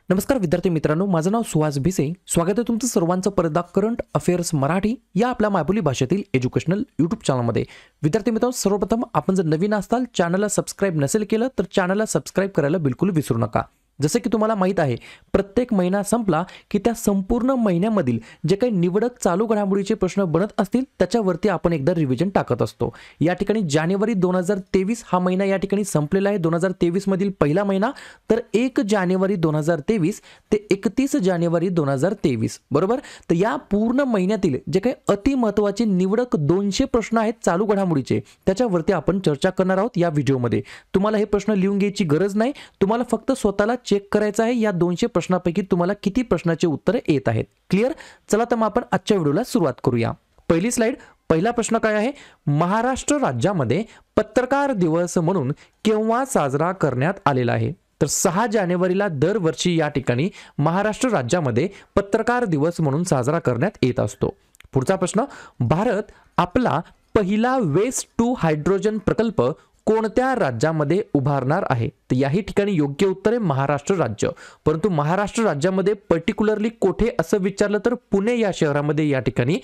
नमस्कार विद्यार्थी मित्रांनो, माझं नाव सुहास भिसे. स्वागत आहे तुमचं सर्वांचं परदा करंट अफेअर्स मराठी या आपल्या मायबोली भाषेतील एज्युकेशनल यूट्यूब चॅनलमध्ये. विद्यार्थी मित्रांनो, सर्वप्रथम आपण जर नवीन असाल, चॅनलला सबस्क्राईब नसेल केलं तर चॅनलला सबस्क्राईब करायला बिलकुल विसरू नका. जसे की तुम्हाला माहित आहे, प्रत्येक महिना संपला की त्या संपूर्ण महिन्यामधील जे काही निवडक चालू घडामोडीचे प्रश्न बनत असतील त्याच्यावरती आपण एकदा रिव्हिजन टाकत असतो. या ठिकाणी जानेवारी 2023 हा महिना या ठिकाणी संपलेला आहे. 2023 मधील पहिला महिना तर 1 जानेवारी 2023 ते 31 जानेवारी 2023 बरोबर. तर या पूर्ण महिन्यातील जे काही अति महत्त्वाचे निवडक 200 प्रश्न आहेत चालू घडामोडीचे, त्याच्यावरती आपण चर्चा करणार आहोत या व्हिडिओमध्ये. तुम्हाला हे प्रश्न लिहून घ्यायची गरज नाही, तुम्हाला फक्त स्वतःला चेक करायचं आहे या 200 प्रश्नांपैकी तुम्हाला किती प्रश्नाचे उत्तरे येत आहेत. क्लिअर. चला तर मग आपण आजच्या व्हिडिओला सुरुवात करूया. पहिली स्लाइड. पहिला प्रश्न काय आहे? महाराष्ट्र राज्यामध्ये पत्रकार दिवस म्हणून केव्हा साजरा करण्यात आलेला आहे? तर 6 जानेवारीला दरवर्षी या ठिकाणी महाराष्ट्र राज्यामध्ये पत्रकार दिवस म्हणून साजरा करण्यात येत असतो. पुढचा प्रश्न. भारत आपला पहिला वेस्ट टू हायड्रोजन प्रकल्प कोणत्या राज्यामध्ये उभारणार आहे? तर याही ठिकाणी योग्य उत्तर आहे महाराष्ट्र राज्य. परंतु महाराष्ट्र राज्यामध्ये पर्टिक्युलरली कोठे असं विचारलं तर पुणे या शहरामध्ये या ठिकाणी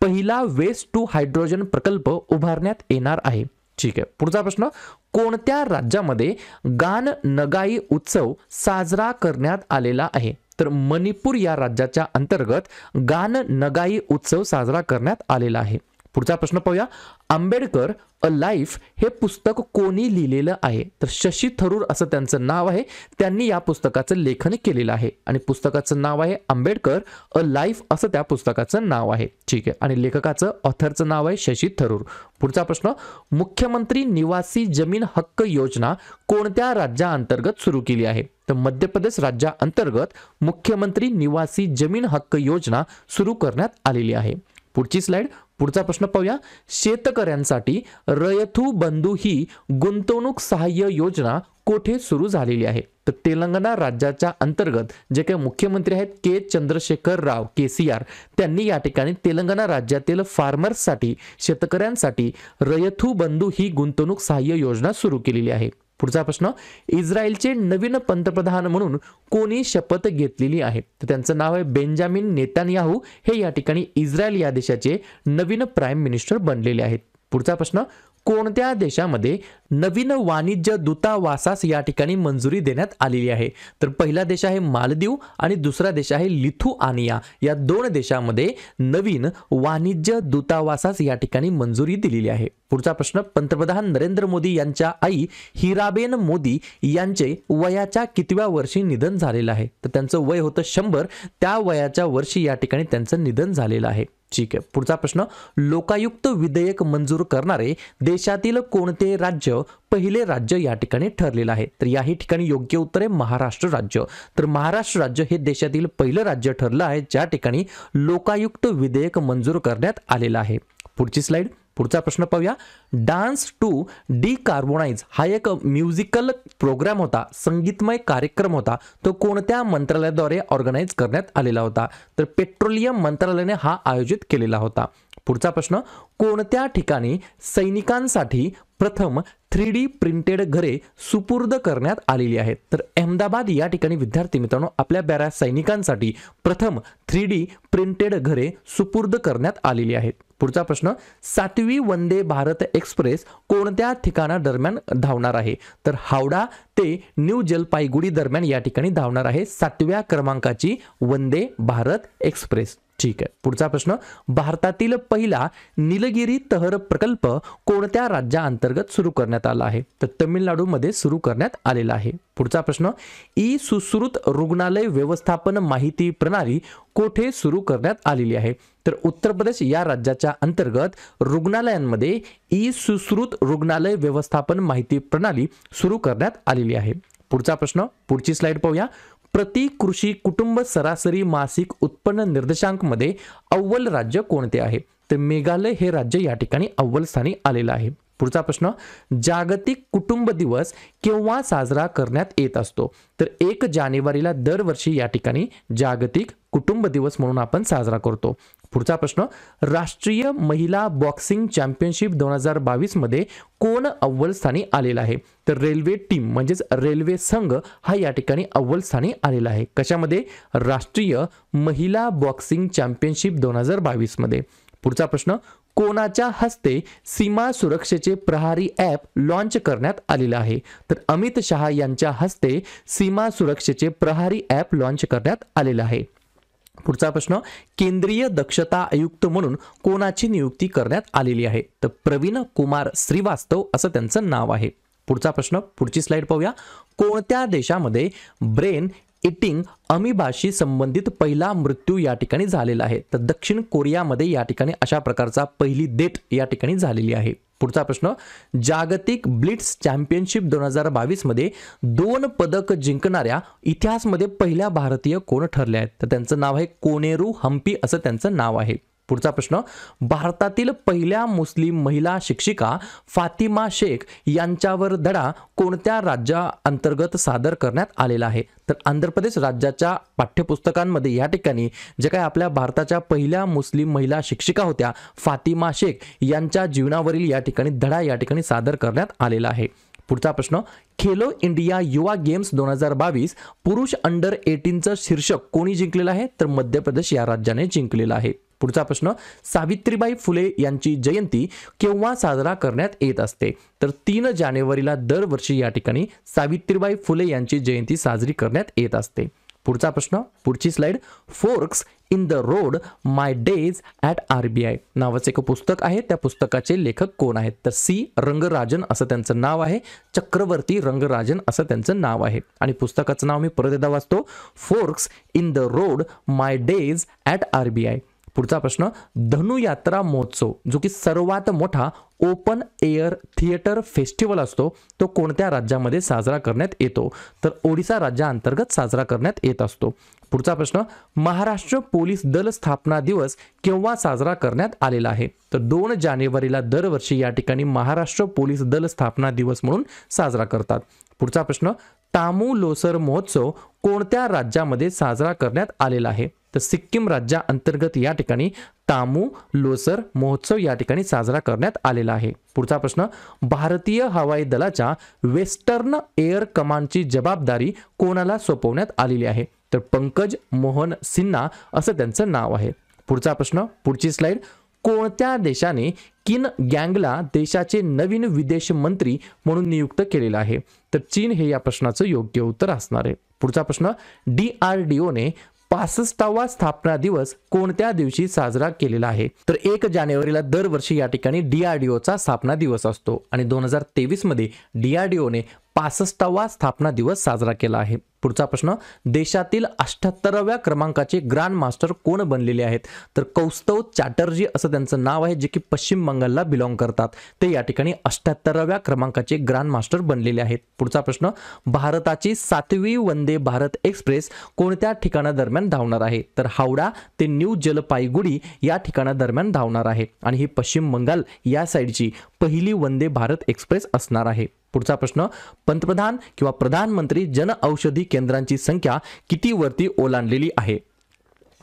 पहिला वेस्ट टू हायड्रोजन प्रकल्प उभारण्यात येणार आहे. ठीक आहे. पुढचा प्रश्न. कोणत्या राज्यामध्ये गान नगाई उत्सव साजरा करण्यात आलेला आहे? तर मणिपूर या राज्याच्या अंतर्गत गान नगाई उत्सव साजरा करण्यात आलेला आहे. पुढचा प्रश्न पाहूया. आंबेडकर अ लाईफ हे पुस्तक कोणी लिहिलेलं आहे? तर शशी थरूर असं त्यांचं नाव आहे. त्यांनी या पुस्तकाचं लेखन केलेलं आहे आणि पुस्तकाचं नाव आहे आंबेडकर अ लाईफ असं त्या पुस्तकाचं नाव आहे. ठीक आहे. आणि लेखकाचं ऑथरचं नाव आहे शशी थरूर. पुढचा प्रश्न. मुख्यमंत्री निवासी जमीन हक्क योजना कोणत्या राज्याअंतर्गत सुरू केली आहे? तर मध्य प्रदेश राज्याअंतर्गत मुख्यमंत्री निवासी जमीन हक्क योजना सुरू करण्यात आलेली आहे. पुढची स्लाइड. पुढचा प्रश्न पाहूया. शेतकऱ्यांसाठी रयतू बंधू ही गुंतवणूक सहाय्य योजना कोठे सुरू झालेली आहे? तर तेलंगणा राज्याच्या अंतर्गत जे काही मुख्यमंत्री आहेत के चंद्रशेखर राव KCR त्यांनी या ठिकाणी तेलंगणा राज्यातील फार्मर्ससाठी शेतकऱ्यांसाठी रयतू बंधू ही गुंतवणूक सहाय्य योजना सुरू केलेली आहे. पुढचा प्रश्न. इस्रायलचे नवीन पंतप्रधान म्हणून कोणी शपथ घेतलेली आहे? तर त्यांचं नाव आहे बेंजामिन नेतान्याहू. हे या ठिकाणी इस्रायल या देशाचे नवीन प्राईम मिनिस्टर बनलेले आहेत. पुढचा प्रश्न. कोणत्या देशामध्ये नवीन वाणिज्य दूतावासास या ठिकाणी मंजुरी देण्यात आलेली आहे? तर पहिला देश आहे मालदीव आणि दुसरा देश आहे लिथुआनिया. या 2 देशामध्ये नवीन वाणिज्य दूतावासास या ठिकाणी मंजुरी दिलेली आहे. पुढचा प्रश्न. पंतप्रधान नरेंद्र मोदी यांच्या आई हिराबेन मोदी यांचे वयाच्या कितव्या वर्षी निधन झालेलं आहे? तर त्यांचं वय होतं 100. त्या वयाच्या वर्षी या ठिकाणी त्यांचं निधन झालेलं आहे. ठीक आहे. पुढचा प्रश्न. लोकायुक्त विधेयक मंजूर करणारे देशातील कोणते राज्य पहिले राज्य या ठिकाणी ठरलेलं आहे? तर याही ठिकाणी योग्य उत्तर आहे महाराष्ट्र राज्य. तर महाराष्ट्र राज्य हे देशातील पहिलं राज्य ठरलं आहे ज्या ठिकाणी लोकायुक्त विधेयक मंजूर करण्यात आलेलं आहे. पुढची स्लाइड. पुढचा प्रश्न पाहूया. डान्स टू डिकार्बोनाइज हा एक म्युझिकल प्रोग्राम होता, संगीतमय कार्यक्रम होता. तो कोणत्या मंत्रालयाद्वारे ऑर्गनाइज करण्यात आलेला होता? तर पेट्रोलियम मंत्रालयाने हा आयोजित केलेला होता. पुढचा प्रश्न. कोणत्या ठिकाणी सैनिकांसाठी प्रथम 3D प्रिंटेड घरे सुपूर्द करण्यात आलेली आहेत? तर अहमदाबाद या ठिकाणी विद्यार्थी मित्रांनो आपल्या बऱ्याच सैनिकांसाठी प्रथम 3D प्रिंटेड घरे सुपूर्द करण्यात आलेली आहेत. पुढचा प्रश्न. 7वी वंदे भारत एक्सप्रेस कोणत्या ठिकाणादरम्यान धावणार आहे? तर हावडा ते न्यू जलपाईगुडी दरम्यान या ठिकाणी धावणार आहे 7व्या क्रमांकाची वंदे भारत एक्सप्रेस. ठीक आहे. पुढचा प्रश्न. भारतातील पहिला निलगिरी तहर प्रकल्प कोणत्या राज्याअंतर्गत सुरू करण्यात आला आहे? तर तमिळनाडूमध्ये सुरू करण्यात आलेला आहे. पुढचा प्रश्न. ई सुश्रुत रुग्णालय व्यवस्थापन माहिती प्रणाली कोठे सुरू करण्यात आलेली आहे? तर उत्तर प्रदेश या राज्याच्या अंतर्गत रुग्णालयांमध्ये ई सुश्रुत रुग्णालय व्यवस्थापन माहिती प्रणाली सुरू करण्यात आलेली आहे. पुढचा प्रश्न. पुढची स्लाइड पाहूया. प्रति कृषी कुटुंब सरासरी मासिक उत्पन्न निर्देशांक मध्ये अव्वल राज्य कोणते आहे? तर मेघालय हे राज्य या ठिकाणी अव्वल स्थानी आलेलं आहे. पुढचा प्रश्न, जागतिक कुटुंब दिवस केव्हा साजरा करण्यात येत असतो? तर 1 जानेवारीला दरवर्षी या ठिकाणी जागतिक कुटुंब दिवस म्हणून आपण साजरा करतो. पुढचा प्रश्न, राष्ट्रीय महिला बॉक्सिंग चॅम्पियनशिप 2022 मध्ये कोण अव्वल स्थानी आलेला आहे? तर रेल्वे टीम म्हणजेच रेल्वे संघ हा या ठिकाणी अव्वल स्थानी आलेला आहे. कशामध्ये? राष्ट्रीय महिला बॉक्सिंग चॅम्पियनशिप 2022 मध्ये. पुढचा प्रश्न, कोणाच्या हस्ते सीमा सुरक्षेचे प्रहारी ॲप लॉन्च करण्यात आलेलं आहे? तर अमित शहा यांच्या हस्ते सीमा सुरक्षेचे प्रहारी ॲप लॉन्च करण्यात आलेलं आहे. पुढचा प्रश्न, केंद्रीय दक्षता आयुक्त म्हणून कोणाची नियुक्ती करण्यात आलेली आहे? तर प्रवीण कुमार श्रीवास्तव असं त्यांचं नाव आहे. पुढचा प्रश्न, पुढची स्लाइड पाहूया. कोणत्या देशामध्ये ब्रेन इटिंग अमिबाशी संबंधित पहिला मृत्यू या ठिकाणी झालेला आहे? तर दक्षिण कोरियामध्ये या ठिकाणी अशा प्रकारचा पहिली डेथ या ठिकाणी झालेली आहे. पुढचा प्रश्न, जागतिक ब्लिट्स चॅम्पियनशिप 2022 मध्ये 2 पदक जिंकणाऱ्या इतिहासमध्ये पहिल्या भारतीय कोण ठरले आहेत? तर त्यांचं नाव आहे कोनेरू हम्पी असं त्यांचं नाव आहे. पुढचा प्रश्न, भारतातील पहिल्या मुस्लिम महिला शिक्षिका फातिमा शेख यांच्यावर धडा कोणत्या राज्याअंतर्गत सादर करण्यात आलेला आहे? तर आंध्र प्रदेश राज्याच्या पाठ्यपुस्तकांमध्ये या ठिकाणी जे काही आपल्या भारताच्या पहिल्या मुस्लिम महिला शिक्षिका होत्या फातिमा शेख यांच्या जीवनावरील या ठिकाणी धडा या ठिकाणी सादर करण्यात आलेला आहे. पुढचा प्रश्न, खेलो इंडिया युवा गेम्स 2022 पुरुष अंडर 18चं शीर्षक कोणी जिंकलेलं आहे? तर मध्य प्रदेश या राज्याने जिंकलेलं आहे. पुढचा प्रश्न, सावित्रीबाई फुले यांची जयंती केव्हा साजरा करण्यात येत असते? तर 3 जानेवारीला दरवर्षी या ठिकाणी सावित्रीबाई फुले यांची जयंती साजरी करण्यात येत असते. पुढचा प्रश्न, पुढची slide. Forks in the road my days at RBI नावाचे एक पुस्तक आहे. त्या पुस्तकाचे लेखक कोण आहेत? तर सी रंगराजन असं त्यांचं नाव आहे. चक्रवर्ती रंगराजन असं त्यांचं नाव आहे. आणि पुस्तकाचं नाव मी परत एकदा वाचतो, forks in the road my days at RBI. पुढचा प्रश्न, धनुयात्रा महोत्सव जो की सर्वात मोठा ओपन एअर थिएटर फेस्टिवल असतो तो कोणत्या राज्यामध्ये साजरा करण्यात येतो? तर ओडिसा राज्याअंतर्गत साजरा करण्यात येत असतो. पुढचा प्रश्न, महाराष्ट्र पोलीस दल स्थापना दिवस केव्हा साजरा करण्यात आलेला आहे? तर 2 जानेवारीला दरवर्षी या ठिकाणी महाराष्ट्र पोलीस दल स्थापना दिवस म्हणून साजरा करतात. पुढचा प्रश्न, तामू लोसर महोत्सव कोणत्या राज्यामध्ये साजरा करण्यात आलेला आहे? तर सिक्कीम राज्याअंतर्गत या ठिकाणी तामू लोसर महोत्सव या ठिकाणी साजरा करण्यात आलेला आहे. पुढचा प्रश्न, भारतीय हवाई दलाच्या वेस्टर्न एअर कमांडची जबाबदारी कोणाला सोपवण्यात आलेली आहे? तर पंकज मोहन सिन्हा असं त्यांचं नाव आहे. पुढचा प्रश्न, पुढची स्लाइड. कोणत्या देशाने किन गँगला देशाचे नवीन विदेश मंत्री म्हणून नियुक्त केलेला आहे? तर चीन हे या प्रश्नाचं योग्य उत्तर असणार आहे. पुढचा प्रश्न, DRDOने 65वा स्थापना दिवस कोणत्या दिवशी साजरा केलेला आहे? तर 1 जानेवारीला दरवर्षी या ठिकाणी DRDOचा स्थापना दिवस असतो आणि 2023 मध्ये DRDOने 65वा स्थापना दिवस साजरा केला आहे. पुढचा प्रश्न, देशातील 78व्या क्रमांकाचे ग्रँड मास्टर कोण बनलेले आहेत? तर कौस्तव चॅटर्जी असं त्यांचं नाव आहे, जे की पश्चिम बंगालला बिलॉंग करतात. ते या ठिकाणी 78व्या क्रमांकाचे ग्रँड मास्टर बनलेले आहेत. पुढचा प्रश्न, भारताची 7वी वंदे भारत एक्सप्रेस कोणत्या ठिकाणादरम्यान धावणार आहे? तर हावडा ते न्यू जलपाईगुडी या ठिकाणादरम्यान धावणार आहे आणि ही पश्चिम बंगाल या साईडची पहिली वंदे भारत एक्सप्रेस असणार आहे. पुढचा प्रश्न, पंतप्रधान किंवा प्रधानमंत्री जन औषधी केंद्रांची संख्या किती वरती ओलांडलेली आहे?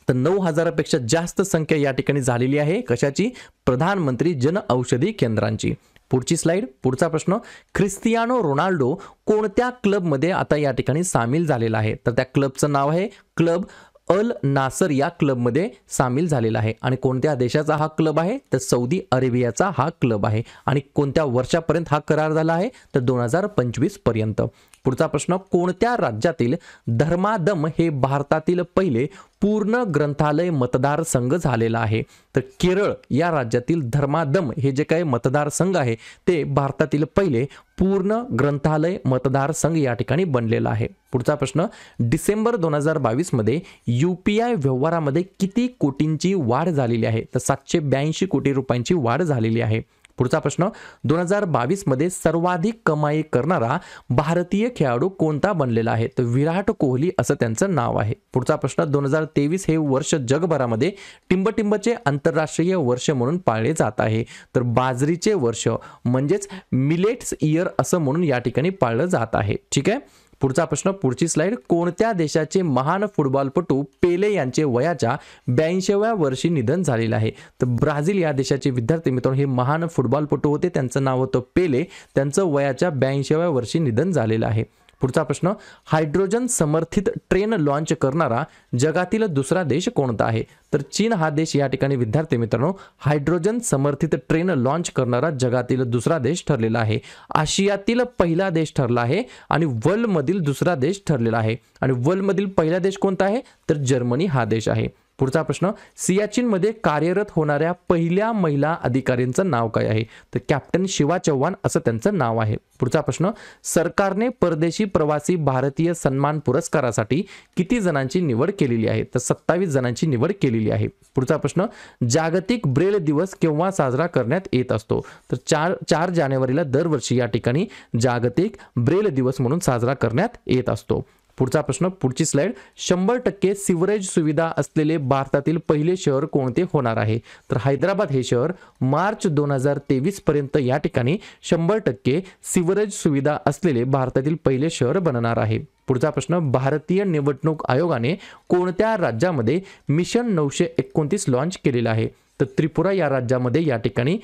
तर 9000पेक्षा जास्त संख्या या ठिकाणी झालेली आहे. कशाची? प्रधानमंत्री जन औषधी केंद्रांची. पुढची स्लाइड. पुढचा प्रश्न, क्रिस्टियानो रोनाल्डो कोणत्या क्लबमध्ये आता या ठिकाणी सामील झालेला आहे? तर त्या क्लबचं नाव आहे क्लब अल नासर या क्लबमध्ये सामील झालेला आहे. आणि कोणत्या देशाचा हा क्लब आहे? तर सौदी अरेबियाचा हा क्लब आहे. आणि कोणत्या वर्षापर्यंत हा करार झाला आहे? तर 2025 पर्यंत. पुढचा प्रश्न, कोणत्या राज्यातील धर्मादम हे भारतातील पहिले पूर्ण ग्रंथालय मतदारसंघ झालेला आहे? तर केरळ या राज्यातील धर्मादम हे जे काही मतदारसंघ आहे ते भारतातील पहिले पूर्ण ग्रंथालय मतदारसंघ या ठिकाणी बनलेला आहे. पुढचा प्रश्न, डिसेंबर 2022 मध्ये UPI व्यवहारामध्ये किती कोटींची वाढ झालेली आहे? तर 782 कोटी रुपयांची वाढ झालेली आहे. पुढचा प्रश्न 2022 मध्ये सर्वाधिक कमाई करणारा भारतीय खेळाडू कोणता बनलेला आहे? तर विराट कोहली असं त्यांचं नाव आहे. पुढचा प्रश्न 2023 हे वर्ष जगभरामध्ये टिंबटिंबचे आंतरराष्ट्रीय वर्ष म्हणून पाळले जात आहे. तर बाजरीचे वर्ष म्हणजेच मिलेट्स इयर असं म्हणून या ठिकाणी पाळलं जात आहे. ठीक आहे. पुढचा प्रश्न, पुढची स्लाइड. कोणत्या देशाचे महान फुटबॉलपटू पेले यांचे वयाच्या 82व्या वर्षी निधन झालेले आहे? तर ब्राझील या देशाचे विद्यार्थी मित्रांनो हे महान फुटबॉलपटू होते. त्यांचं नाव होतं पेले. त्यांचं वयाच्या 82व्या वर्षी निधन झालेलं आहे. पुढचा प्रश्न, हायड्रोजन समर्थित ट्रेन लॉन्च करणारा जगातील दुसरा देश कोणता आहे? तर चीन हा देश या ठिकाणी विद्यार्थी मित्रांनो हायड्रोजन समर्थित ट्रेन लॉन्च करणारा जगातील दुसरा देश ठरलेला आहे. आशियातील पहिला देश ठरला आहे आणि वर्ल्ड मधील दुसरा देश ठरलेला आहे. आणि वर्ल्ड मधील पहिला देश कोणता आहे? तर जर्मनी हा देश आहे. पुढचा प्रश्न, सियाचीनमध्ये कार्यरत होणाऱ्या पहिल्या महिला अधिकाऱ्यांचं नाव काय आहे? तर कॅप्टन शिवा चव्हाण असं त्यांचं नाव आहे. पुढचा प्रश्न, सरकारने परदेशी प्रवासी भारतीय सन्मान पुरस्कारासाठी किती जणांची निवड केलेली आहे? तर 27 जणांची निवड केलेली आहे. पुढचा प्रश्न, जागतिक ब्रेल दिवस केव्हा साजरा करण्यात येत असतो? तर 4 जानेवारीला दरवर्षी या ठिकाणी जागतिक ब्रेल दिवस म्हणून साजरा करण्यात येत असतो. पुढचा प्रश्न, पुढची स्लाइड. 100% सिवरेज सुविधा असलेले भारतातील पहिले शहर कोणते होणार आहे? तर हैदराबाद हे शहर मार्च 2023 पर्यंत या ठिकाणी 100% सिवरेज सुविधा असलेले भारतातील पहिले शहर बनणार आहे. पुढचा प्रश्न, भारतीय निवडणूक आयोगाने कोणत्या राज्यामध्ये मिशन 929 लॉन्च केलेलं आहे? तर त्रिपुरा या राज्यामध्ये या ठिकाणी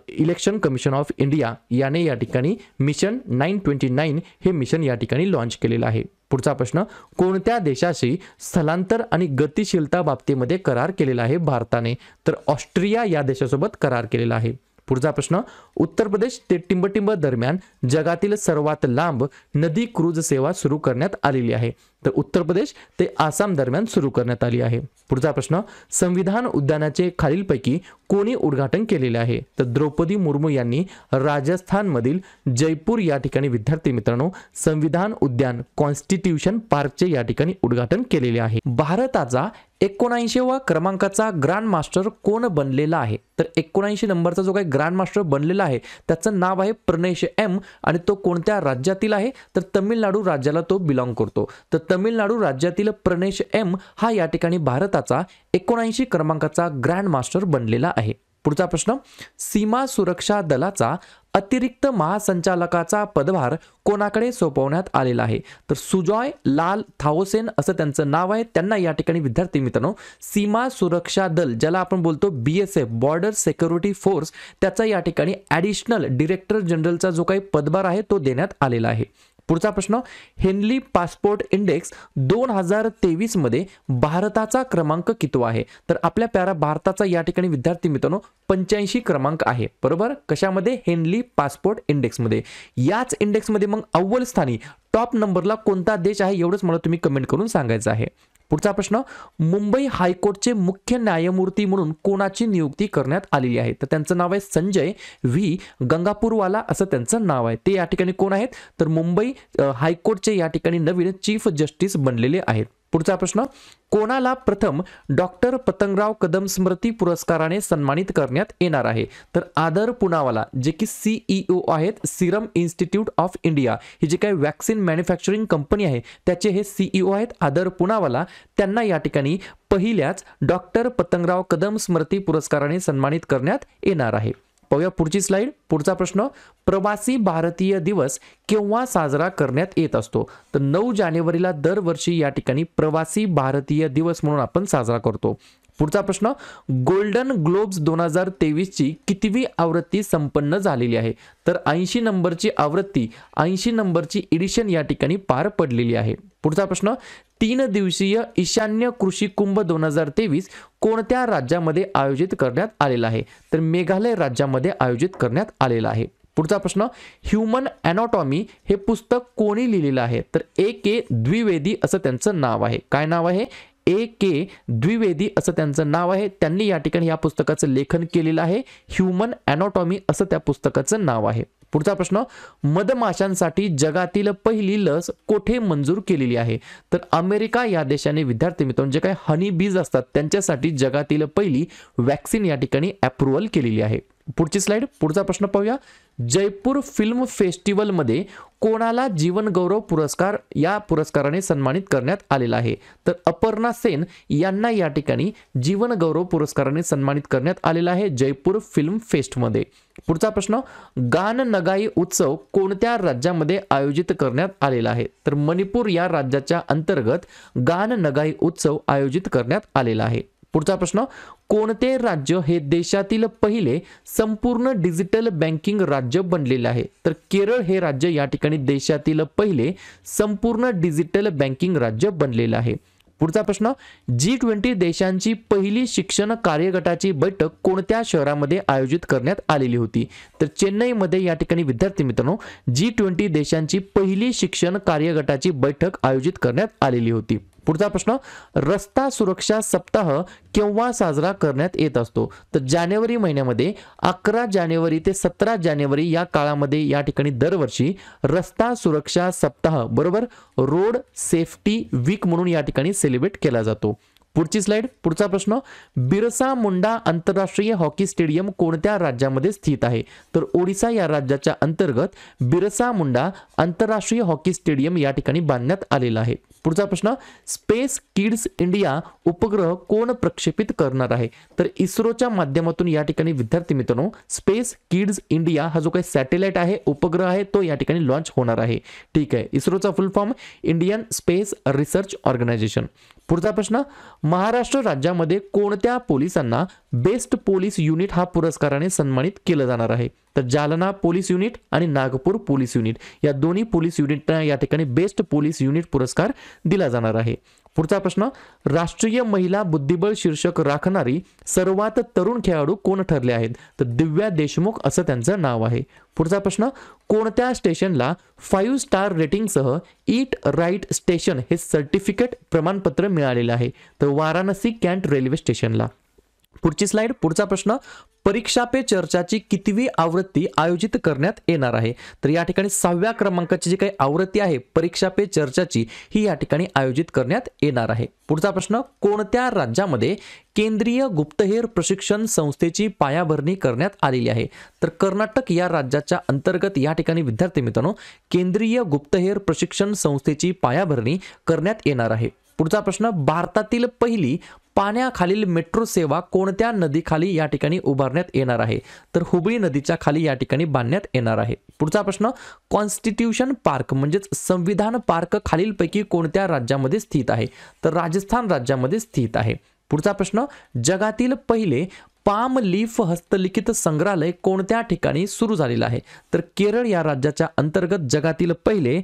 इलेक्शन कमिशन ऑफ इंडिया याने या ठिकाणी मिशन 929 हे मिशन या ठिकाणी लॉन्च केलेलं आहे. पुढचा प्रश्न, कोणत्या देशाशी स्थलांतर आणि गतिशीलता बाबतीमध्ये करार केलेला आहे भारताने? तर ऑस्ट्रिया या देशासोबत करार केलेला आहे. पुढचा प्रश्न, उत्तर प्रदेश ते टिंबटिंब दरम्यान जगातील सर्वात लांब नदी क्रूज सेवा सुरू करण्यात आलेली आहे. तर उत्तर प्रदेश ते आसाम दरम्यान सुरू करण्यात आली आहे. पुढचा प्रश्न, संविधान उद्यानाचे खालीलपैकी कोणी उद्घाटन केलेले आहे? तर द्रौपदी मुर्मू यांनी राजस्थानमधील जयपूर या ठिकाणी विद्यार्थी मित्रांनो संविधान उद्यान कॉन्स्टिट्यूशन पार्कचे या ठिकाणी उद्घाटन केलेले आहे. भारताचा 79व्या क्रमांकाचा ग्रँड मास्टर कोण बनलेला आहे? तर 79 नंबरचा जो काही ग्रँड मास्टर बनलेला आहे त्याचं नाव आहे प्रणेश एम आणि तो कोणत्या राज्यातील आहे? तर तमिळनाडू राज्याला तो बिलॉंग करतो. तर तमिळनाडू राज्यातील प्रणेश एम हा या ठिकाणी भारताचा 79 क्रमांकाचा ग्रँड मास्टर बनलेला आहे. पुढचा प्रश्न, सीमा सुरक्षा दलाचा अतिरिक्त महासंचालकाचा पदभार कोणाकडे सोपवण्यात आलेला आहे? तर सुजॉय लाल थाओसेन असं त्यांचं नाव आहे. त्यांना या ठिकाणी विद्यार्थी मित्रांनो सीमा सुरक्षा दल ज्याला आपण बोलतो BSF बॉर्डर सिक्युरिटी फोर्स त्याचा या ठिकाणी ॲडिशनल डायरेक्टर जनरलचा जो काही पदभार आहे तो देण्यात आलेला आहे. पुढचा प्रश्न, हेनली पासपोर्ट इंडेक्स 2023 मध्ये भारताचा क्रमांक कितवा आहे? तर आपल्या प्यारा भारताचा या ठिकाणी विद्यार्थी मित्रांनो 85 क्रमांक आहे. बरोबर. कशामध्ये? हेनली पासपोर्ट इंडेक्स मध्ये. याच इंडेक्स मध्ये मग अव्वल स्थानी टॉप नंबरला कोणता देश आहे एवढंच मला तुम्ही कमेंट करून सांगायचं आहे. पुढचा प्रश्न, मुंबई हायकोर्टचे मुख्य न्यायमूर्ती म्हणून कोणाची नियुक्ती करण्यात आलेली आहे? तर त्यांचं नाव आहे संजय व्ही गंगापूरवाला असं त्यांचं नाव आहे. ते या ठिकाणी कोण आहेत? तर मुंबई हायकोर्टचे या ठिकाणी नवीन चीफ जस्टिस बनलेले आहेत. पुढचा प्रश्न, कोणाला प्रथम डॉक्टर पतंगराव कदम स्मृती पुरस्काराने सन्मानित करण्यात येणार आहे? तर आदर पुनावाला जे की CEO आहेत सिरम इन्स्टिट्यूट ऑफ इंडिया ही जी काही वॅक्सिन मॅन्युफॅक्चरिंग कंपनी आहे त्याचे हे CEO आहेत आदर पुनावाला. त्यांना या ठिकाणी पहिल्याच डॉक्टर पतंगराव कदम स्मृती पुरस्काराने सन्मानित करण्यात येणार आहे. पाहूया पुढची स्लाइड. पुढचा प्रश्न, प्रवासी भारतीय दिवस केव्हा साजरा करण्यात येत असतो? तर 9 जानेवारीला दरवर्षी या ठिकाणी प्रवासी भारतीय दिवस म्हणून आपण साजरा करतो. पुढचा प्रश्न, गोल्डन ग्लोब्स 2023 ची कितवी आवृत्ती संपन्न झालेली आहे? तर 80 नंबरची आवृत्ती 80 नंबरची एडिशन या ठिकाणी पार पडलेली आहे. पुढचा प्रश्न, 3 दिवसीय ईशान्य कृषी कुंभ 2023 कोणत्या राज्यामध्ये आयोजित करण्यात आलेला आहे? तर मेघालय राज्यामध्ये आयोजित करण्यात आलेला आहे. पुढचा प्रश्न, ह्यूमन ॲनाटॉमी हे पुस्तक कोणी लिहिलेलं आहे? तर A.K. द्विवेदी असं त्यांचं नाव आहे. काय नाव आहे? A.K. द्विवेदी असं त्यांचं नाव आहे. त्यांनी या ठिकाणी या पुस्तकाचं लेखन केलेलं आहे. ह्यूमन ॲनाटॉमी असं त्या पुस्तकाचं नाव आहे. पुढचा प्रश्न, मधमाशांसाठी जगातील पहिली लस कोठे मंजूर केलेली आहे? तर अमेरिका या देशाने विद्यार्थी मित्रांनो जे काही हनी बीज असतात त्यांच्यासाठी जगातील पहिली वॅक्सिन या ठिकाणी अप्रूव्हल केलेली आहे. पुढची स्लाइड, पुढचा प्रश्न पाहूया. जयपूर फिल्म फेस्टिवलमध्ये कोणाला जीवन गौरव पुरस्कार या पुरस्काराने सन्मानित करण्यात आलेला आहे? तर अपर्णा सेन यांना या ठिकाणी जीवन गौरव पुरस्काराने सन्मानित करण्यात आलेला आहे जयपूर फिल्म फेस्टमध्ये. पुढचा प्रश्न, गान नगाई उत्सव कोणत्या राज्यामध्ये आयोजित करण्यात आलेला आहे? तर मणिपूर या राज्याच्या अंतर्गत गान नगाई उत्सव आयोजित करण्यात आलेला आहे. पुढचा प्रश्न, कोणते राज्य हे देशातील पहिले संपूर्ण डिजिटल बँकिंग राज्य बनलेले आहे? तर केरळ हे राज्य या ठिकाणी देशातील पहिले संपूर्ण डिजिटल बँकिंग राज्य बनलेले आहे. पुढचा प्रश्न, G20 देशांची पहिली शिक्षण कार्यगटाची बैठक कोणत्या शहरामध्ये आयोजित करण्यात आलेली होती? तर चेन्नईमध्ये या ठिकाणी विद्यार्थी मित्रांनो G20 देशांची पहिली शिक्षण कार्यगटाची बैठक आयोजित करण्यात आलेली होती. पुढचा प्रश्न, रस्ता सुरक्षा सप्ताह केव्हा साजरा करण्यात येत असतो? तर जानेवारी महिन्यामध्ये 11 जानेवारी ते 17 जानेवारी या काळामध्ये या ठिकाणी दरवर्षी रस्ता सुरक्षा सप्ताह बरोबर रोड सेफ्टी वीक म्हणून या ठिकाणी सेलिब्रेट केला जातो. पुढची स्लाइड, पुढचा प्रश्न, बिरसा मुंडा आंतरराष्ट्रीय हॉकी स्टेडियम कोणत्या राज्यामध्ये स्थित आहे? तर ओडिसा या राज्याच्या अंतर्गत बिरसा मुंडा आंतरराष्ट्रीय हॉकी स्टेडियम या ठिकाणी बांधण्यात आलेला आहे. पुढचा प्रश्न, स्पेस किड्स इंडिया उपग्रह कोण प्रक्षेपित करणार आहे? तर इस्रोच्या माध्यमातून या ठिकाणी विद्यार्थी मित्रांनो स्पेस किड्स इंडिया हा जो काही सॅटेलाइट आहे उपग्रह आहे तो या ठिकाणी लॉन्च होणार आहे. ठीक आहे, इस्रोचा full form Indian Space Research Organisation. पुढचा प्रश्न, महाराष्ट्र राज्यामध्ये कोणत्या पोलिसांना बेस्ट पोलीस युनिट हा पुरस्काराने सन्मानित केलं जाणार आहे? तर जालना पोलीस युनिट आणि नागपूर पोलीस युनिट या दोन्ही पोलीस युनिटना या ठिकाणी बेस्ट पोलीस युनिट पुरस्कार दिला जाणार आहे. पुढचा प्रश्न, राष्ट्रीय महिला बुद्धिबळ शीर्षक राखणारी सर्वात तरुण खेळाडू कोण ठरले आहेत? तर दिव्या देशमुख असं त्यांचं नाव आहे. पुढचा प्रश्न, कोणत्या स्टेशनला 5 स्टार रेटिंगसह ईट राईट स्टेशन हे सर्टिफिकेट प्रमाणपत्र मिळालेले आहे? तर वाराणसी कॅंट रेल्वे स्टेशनला. पुढची स्लाइड, पुढचा प्रश्न, परीक्षा पे चर्चाची कितवी आवृत्ती आयोजित करण्यात येणार आहे? तर या ठिकाणी 6व्या क्रमांकाची जी काही आवृत्ती आहे परीक्षा पे चर्चाची ही या ठिकाणी आयोजित करण्यात येणार आहे. पुढचा प्रश्न, कोणत्या राज्यामध्ये केंद्रीय गुप्तहेर प्रशिक्षण संस्थेची पायाभरणी करण्यात आलेली आहे? तर कर्नाटक या राज्याच्या अंतर्गत या ठिकाणी विद्यार्थी मित्रांनो केंद्रीय गुप्तहेर प्रशिक्षण संस्थेची पायाभरणी करण्यात येणार आहे. पुढचा प्रश्न, भारतातील पहिली पाण्याखालील मेट्रो सेवा कोणत्या नदीखाली या ठिकाणी उभारण्यात येणार आहे? तर हुबळी नदीच्या खाली या ठिकाणी बांधण्यात येणार आहे. पुढचा प्रश्न, कॉन्स्टिट्यूशन पार्क म्हणजेच संविधान पार्क खालीलपैकी कोणत्या राज्यामध्ये स्थित आहे? तर राजस्थान राज्यामध्ये स्थित आहे. पुढचा प्रश्न, जगातील पहिले पाम लीफ हस्तलिखित संग्रहालय कोणत्या ठिकाणी सुरू झालेलं आहे? तर केरळ या राज्याच्या अंतर्गत जगातील पहिले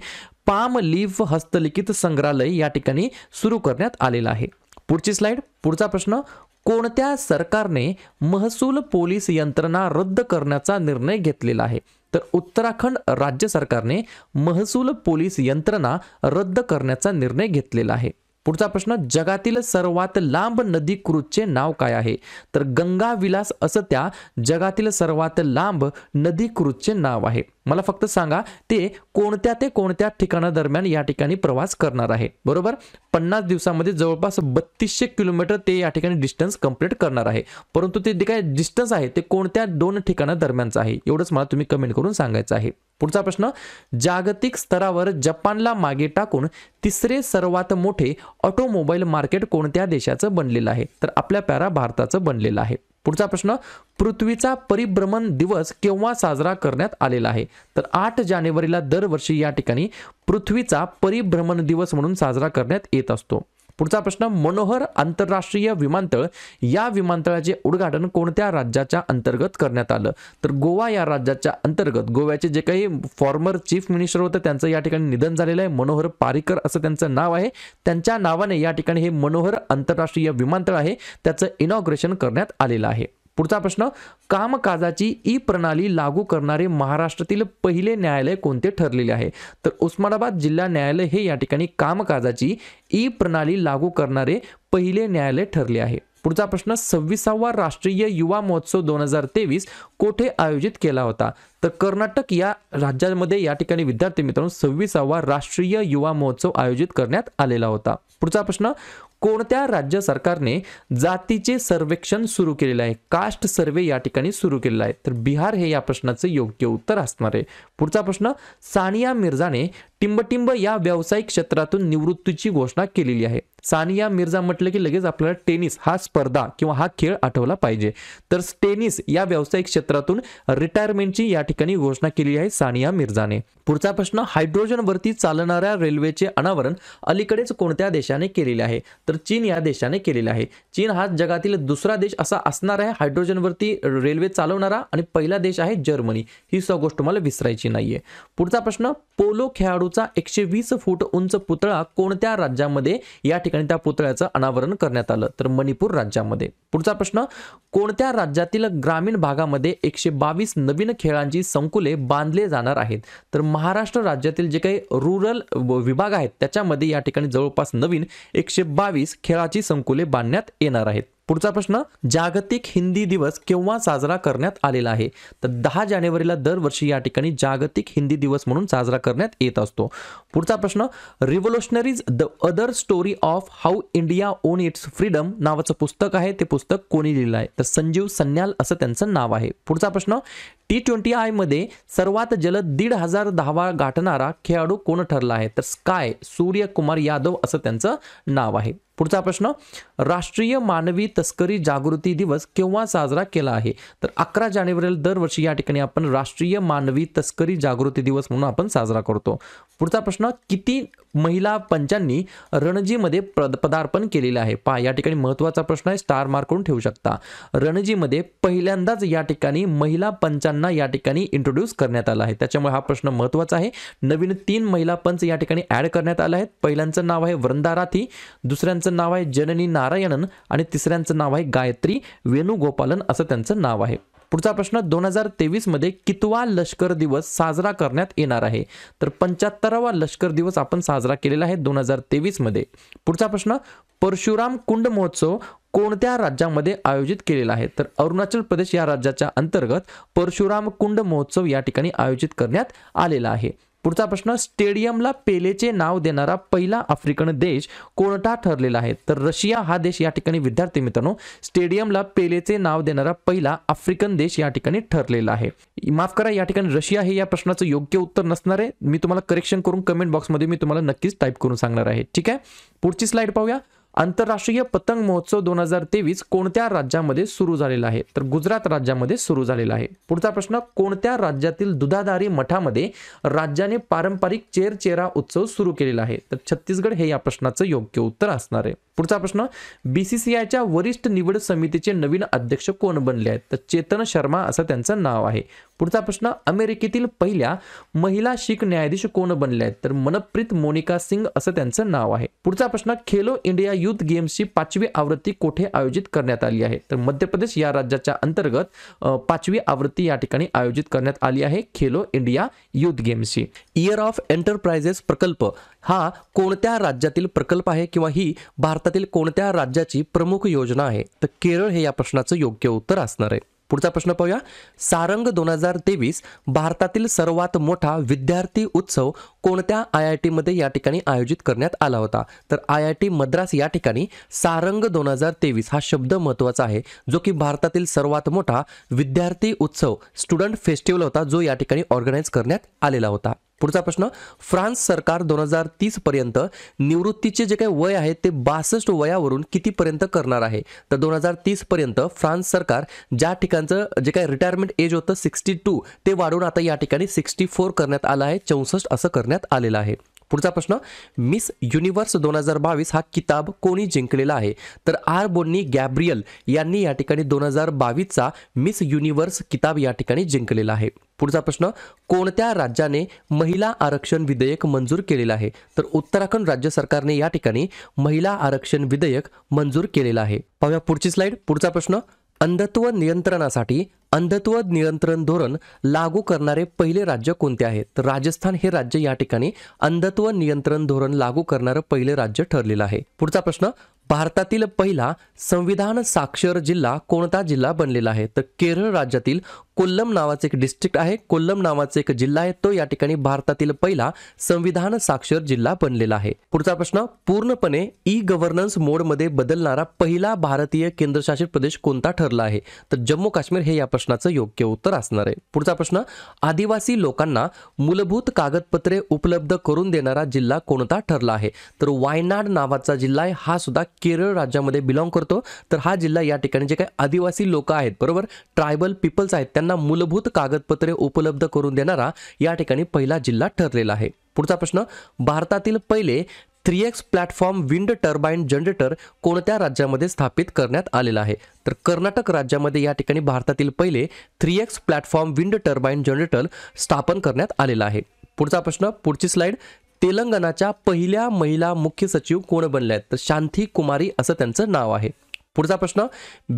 पाम लीफ हस्तलिखित संग्रहालय या ठिकाणी सुरू करण्यात आलेलं आहे. पुढची स्लाइड, पुढचा प्रश्न, कोणत्या सरकारने महसूल पोलीस यंत्रणा रद्द करण्याचा निर्णय घेतलेला आहे? तर उत्तराखंड राज्य सरकारने महसूल पोलीस यंत्रणा रद्द करण्याचा निर्णय घेतलेला आहे. पुढचा प्रश्न, जगातील सर्वात लांब नदी क्रूजचे नाव काय आहे? तर गंगा विलास असं त्या जगातील सर्वात लांब नदी क्रूजचे नाव आहे. मला फक्त सांगा ते कोणत्या ठिकाणादरम्यान या ठिकाणी प्रवास करणार आहे? बरोबर, 50 दिवसामध्ये जवळपास 3200 किलोमीटर ते या ठिकाणी डिस्टन्स कंप्लीट करणार आहे. परंतु ते काय डिस्टन्स आहे ते कोणत्या 2 ठिकाणादरम्यानचं आहे एवढंच मला तुम्ही कमेंट करून सांगायचं आहे. पुढचा प्रश्न, जागतिक स्तरावर जपानला मागे टाकून तिसरे सर्वात मोठे ऑटोमोबाईल मार्केट कोणत्या देशाचं बनलेलं आहे? तर आपल्या प्यारा भारताचं बनलेलं आहे. पुढचा प्रश्न, पृथ्वीचा परिभ्रमण दिवस केव्हा साजरा करण्यात आलेला आहे? तर 8 जानेवारीला दरवर्षी या ठिकाणी पृथ्वीचा परिभ्रमण दिवस म्हणून साजरा करण्यात येत असतो. पुढचा प्रश्न, मनोहर आंतरराष्ट्रीय विमानतळ या विमानतळाचे उद्घाटन कोणत्या राज्याच्या अंतर्गत करण्यात आलं? तर गोवा या राज्याच्या अंतर्गत गोव्याचे जे काही फॉर्मर चीफ मिनिस्टर होते त्यांचं या ठिकाणी निधन झालेलं आहे. मनोहर पारिकर असं त्यांचं नाव आहे. त्यांच्या नावाने या ठिकाणी हे मनोहर आंतरराष्ट्रीय विमानतळ आहे त्याचं इनॉग्रेशन करण्यात आलेलं आहे. पुढचा प्रश्न, कामकाजाची ई प्रणाली लागू करणारे महाराष्ट्रातील पहिले न्यायालय कोणते ठरलेले आहे? तर उस्मानाबाद जिल्हा न्यायालय हे या ठिकाणी कामकाजाची ई प्रणाली लागू करणारे पहिले न्यायालय ठरले आहे. पुढचा प्रश्न 26वा राष्ट्रीय युवा महोत्सव 2023 कोठे आयोजित केला होता? तर कर्नाटक या राज्यामध्ये या ठिकाणी विद्यार्थी मित्रांनो 26वा राष्ट्रीय युवा महोत्सव आयोजित करण्यात आलेला होता. पुढचा प्रश्न कोणत्या राज्य सरकारने जातीचे सर्वेक्षण सुरू केलेले आहे? कास्ट सर्वे या ठिकाणी सुरू केलेला आहे. तर बिहार हे या प्रश्नाचं योग्य उत्तर असणार आहे. पुढचा प्रश्न सानिया मिर्झाने टिंबटिंब या व्यावसायिक क्षेत्रातून निवृत्तीची घोषणा केलेली आहे. सानिया मिर्झा म्हटलं की लगेच आपल्याला टेनिस हा स्पर्धा किंवा हा खेळ आठवला पाहिजे. तर टेनिस या व्यावसायिक क्षेत्रातून रिटायरमेंटची या ठिकाणी घोषणा केली आहे सानिया मिर्झाने. पुढचा प्रश्न हायड्रोजनवरती चालणाऱ्या रेल्वेचे अनावरण अलीकडेच कोणत्या देशाने केलेले आहे? तर चीन या देशाने केलेले आहे. चीन हा जगातील दुसरा देश असा असणार आहे हायड्रोजनवरती रेल्वे चालवणारा आणि पहिला देश आहे जर्मनी. ही गोष्ट मला विसरायची नाहीये. पुढचा प्रश्न पोलो खेळाडूचा 120 फूट उंच पुतळा कोणत्या राज्यामध्ये या ठिकाणी त्या पुतळ्याचं अनावरण करण्यात आलं? तर मणिपूर राज्यामध्ये. पुढचा प्रश्न कोणत्या राज्यातील ग्रामीण भागामध्ये 122 नवीन खेळांची संकुले बांधले जाणार आहेत? तर महाराष्ट्र राज्यातील जे काही रुरल विभाग आहेत त्याच्यामध्ये या ठिकाणी जवळपास नवीन 122 खेळाची संकुले बांधण्यात येणार आहेत. पुढचा प्रश्न जागतिक हिंदी दिवस केव्हा साजरा करण्यात आलेला आहे? तर 10 जानेवारीला दरवर्षी या ठिकाणी जागतिक हिंदी दिवस म्हणून साजरा करण्यात येत असतो. पुढचा प्रश्न revolutionaries the other story of how India won its freedom नावाचं पुस्तक आहे. ते पुस्तक कोणी लिहिलं आहे? तर संजीव सन्याल असं त्यांचं नाव आहे. पुढचा प्रश्न T20I मध्ये सर्वात जलद 1500 धावा गाठणारा खेळाडू कोण ठरला आहे? तर स्काय सूर्यकुमार यादव असं त्यांचं नाव आहे. पुढचा प्रश्न राष्ट्रीय मानवी तस्करी जागृती दिवस केव्हा साजरा केला आहे? तर 11 जानेवारीला दरवर्षी या ठिकाणी आपण राष्ट्रीय मानवी तस्करी जागृती दिवस म्हणून आपण साजरा करतो. पुढचा प्रश्न किती महिला पंचांनी रणजीमध्ये पदार्पण केलेले आहे? पहा या ठिकाणी महत्त्वाचा प्रश्न आहे, स्टार मार्क करून ठेवू शकता. रणजीमध्ये पहिल्यांदाच या ठिकाणी महिला पंचांना या ठिकाणी इंट्रोड्यूस करण्यात आला आहे. त्याच्यामुळे हा प्रश्न महत्त्वाचा आहे. नवीन 3 महिला पंच या ठिकाणी ऍड करण्यात आले आहेत. पहिल्यांचं नाव आहे वृंदा राठी, दुसऱ्यांचं नाव आहे जननी नारायणन आणि तिसऱ्यांचं नाव आहे गायत्री वेणुगोपालन असं त्यांचं नाव आहे. पुढचा प्रश्न 2023 मध्ये कितवा लष्कर दिवस साजरा करण्यात येणार आहे? तर 75वा लष्कर दिवस आपण साजरा केलेला आहे 2023 मध्ये. पुढचा प्रश्न परशुराम कुंड महोत्सव कोणत्या राज्यामध्ये आयोजित केलेला आहे? तर अरुणाचल प्रदेश या राज्याच्या अंतर्गत परशुराम कुंड महोत्सव या ठिकाणी आयोजित करण्यात आलेला आहे. पुढचा प्रश्न स्टेडियमला पेलेचे नाव देणारा पहिला आफ्रिकन देश कोणता ठरलेला आहे? तर रशिया हा देश या ठिकाणी विद्यार्थी मित्रांनो स्टेडियमला पेलेचे नाव देणारा पहिला आफ्रिकन देश या ठिकाणी ठरलेला आहे. माफ करा या ठिकाणी रशिया हे या प्रश्नाचं योग्य उत्तर नसणार आहे. मी तुम्हाला करेक्शन करून कमेंट बॉक्समध्ये मी तुम्हाला नक्कीच टाईप करून सांगणार आहे. ठीक आहे, पुढची स्लाइड पाहूया. आंतरराष्ट्रीय पतंग महोत्सव 2023 कोणत्या राज्यामध्ये सुरू झालेला आहे? तर गुजरात राज्यामध्ये सुरू झालेला आहे. पुढचा प्रश्न कोणत्या राज्यातील दुधाधारी मठामध्ये राज्याने पारंपरिक चेरचेरा उत्सव सुरू केलेला आहे? तर छत्तीसगड हे या प्रश्नाचं योग्य उत्तर असणार आहे. पुढचा प्रश्न BCCIच्या वरिष्ठ निवड समितीचे नवीन अध्यक्ष कोण बनले आहेत? तर चेतन शर्मा असं त्यांचं नाव आहे. पुढचा प्रश्न अमेरिकेतील पहिल्या महिला शीख न्यायाधीश कोण बनले आहेत? तर मनप्रीत मोनिका सिंग असं त्यांचं नाव आहे. पुढचा प्रश्न खेलो इंडिया युथ गेम्सची 5वी आवृत्ती कोठे आयोजित करण्यात आली आहे? तर मध्य प्रदेश या राज्याच्या अंतर्गत 5वी आवृत्ती या ठिकाणी आयोजित करण्यात आली आहे खेलो इंडिया युथ गेम्सची. इयर ऑफ एंटरप्राइजेस प्रकल्प हा कोणत्या राज्यातील प्रकल्प आहे किंवा ही भारतातील कोणत्या राज्याची प्रमुख योजना आहे? तर केरळ हे या प्रश्नाचं योग्य उत्तर असणार आहे. पुढचा प्रश्न पाहूया. सारंग 2023 भारतातील सर्वात मोठा विद्यार्थी उत्सव कोणत्या IIT मध्ये या ठिकाणी आयोजित करण्यात आला होता? तर IIT मद्रास या ठिकाणी सारंग 2023 हा शब्द महत्त्वाचा आहे जो की भारतातील सर्वात मोठा विद्यार्थी उत्सव स्टुडंट फेस्टिवल होता जो या ठिकाणी ऑर्गनाइज करण्यात आलेला होता. पुढचा प्रश्न फ्रान्स सरकार 2030 पर्यंत निवृत्तीचे जे काही वय आहे ते 62 वयावरून कितीपर्यंत करणार आहे? तर 2030 पर्यंत फ्रान्स सरकार ज्या ठिकाणचं जे काही रिटायरमेंट एज होतं 62 ते वाढवून आता या ठिकाणी 64 करण्यात आलं आहे, 64 असं करण्यात आलेलं आहे. पुढचा प्रश्न मिस युनिव्हर्स 2022 हा किताब कोणी जिंकलेला आहे? तर आर बोन्नी गॅब्रियल यांनी या ठिकाणी 2022चा मिस युनिव्हर्स किताब या ठिकाणी जिंकलेला आहे. पुढचा प्रश्न कोणत्या राज्याने महिला आरक्षण विधेयक मंजूर केलेलं आहे? तर उत्तराखंड राज्य सरकारने या ठिकाणी महिला आरक्षण विधेयक मंजूर केलेलं आहे. पाहूया पुढची स्लाइड. पुढचा प्रश्न अंधत्व नियंत्रणासाठी अंधत्व नियंत्रण धोरण लागू करणारे पहिले राज्य कोणते आहे? तर राजस्थान हे राज्य या ठिकाणी अंधत्व नियंत्रण धोरण लागू करणारं पहिले राज्य ठरलेलं आहे. पुढचा प्रश्न भारतातील पहिला संविधान साक्षर जिल्हा कोणता जिल्हा बनलेला आहे? तर केरळ राज्यातील कोल्लम नावाचे एक डिस्ट्रिक्ट आहे, कोल्लम नावाचा एक जिल्हा आहे, तो या ठिकाणी भारतातील पहिला संविधान साक्षर जिल्हा बनलेला आहे. पुढचा प्रश्न, पूर्णपणे ई गव्हर्नन्स मोडमध्ये बदलणारा पहिला भारतीय केंद्रशासित प्रदेश कोणता ठरला आहे? तर जम्मू काश्मीर हे या प्रश्नाचं योग्य उत्तर असणार आहे. पुढचा प्रश्न, आदिवासी लोकांना मूलभूत कागदपत्रे उपलब्ध करून देणारा जिल्हा कोणता ठरला आहे? तर वायनाड नावाचा जिल्हा आहे, हा सुद्धा केरळ राज्यामध्ये बिलॉंग करतो. तर हा जिल्हा या ठिकाणी जे काही आदिवासी लोक आहेत, बरोबर, ट्रायबल पीपल्स आहेत, त्यांना मूलभूत कागदपत्रे उपलब्ध करून देणारा या ठिकाणी पहिला जिल्हा ठरलेला आहे. पुढचा प्रश्न, भारतातील पहिले 3x platform wind turbine generator कोणत्या राज्यामध्ये स्थापित करण्यात आलेला आहे? तर कर्नाटक राज्यामध्ये या ठिकाणी भारतातील पहिले 3x platform wind turbine generator स्थापन करण्यात आलेला आहे. पुढचा प्रश्न, पुढची स्लाइड, तेलंगणाच्या पहिल्या महिला मुख्य सचिव कोण बनल्या आहेत? तर शांती कुमारी असं त्यांचं नाव आहे. पुढचा प्रश्न,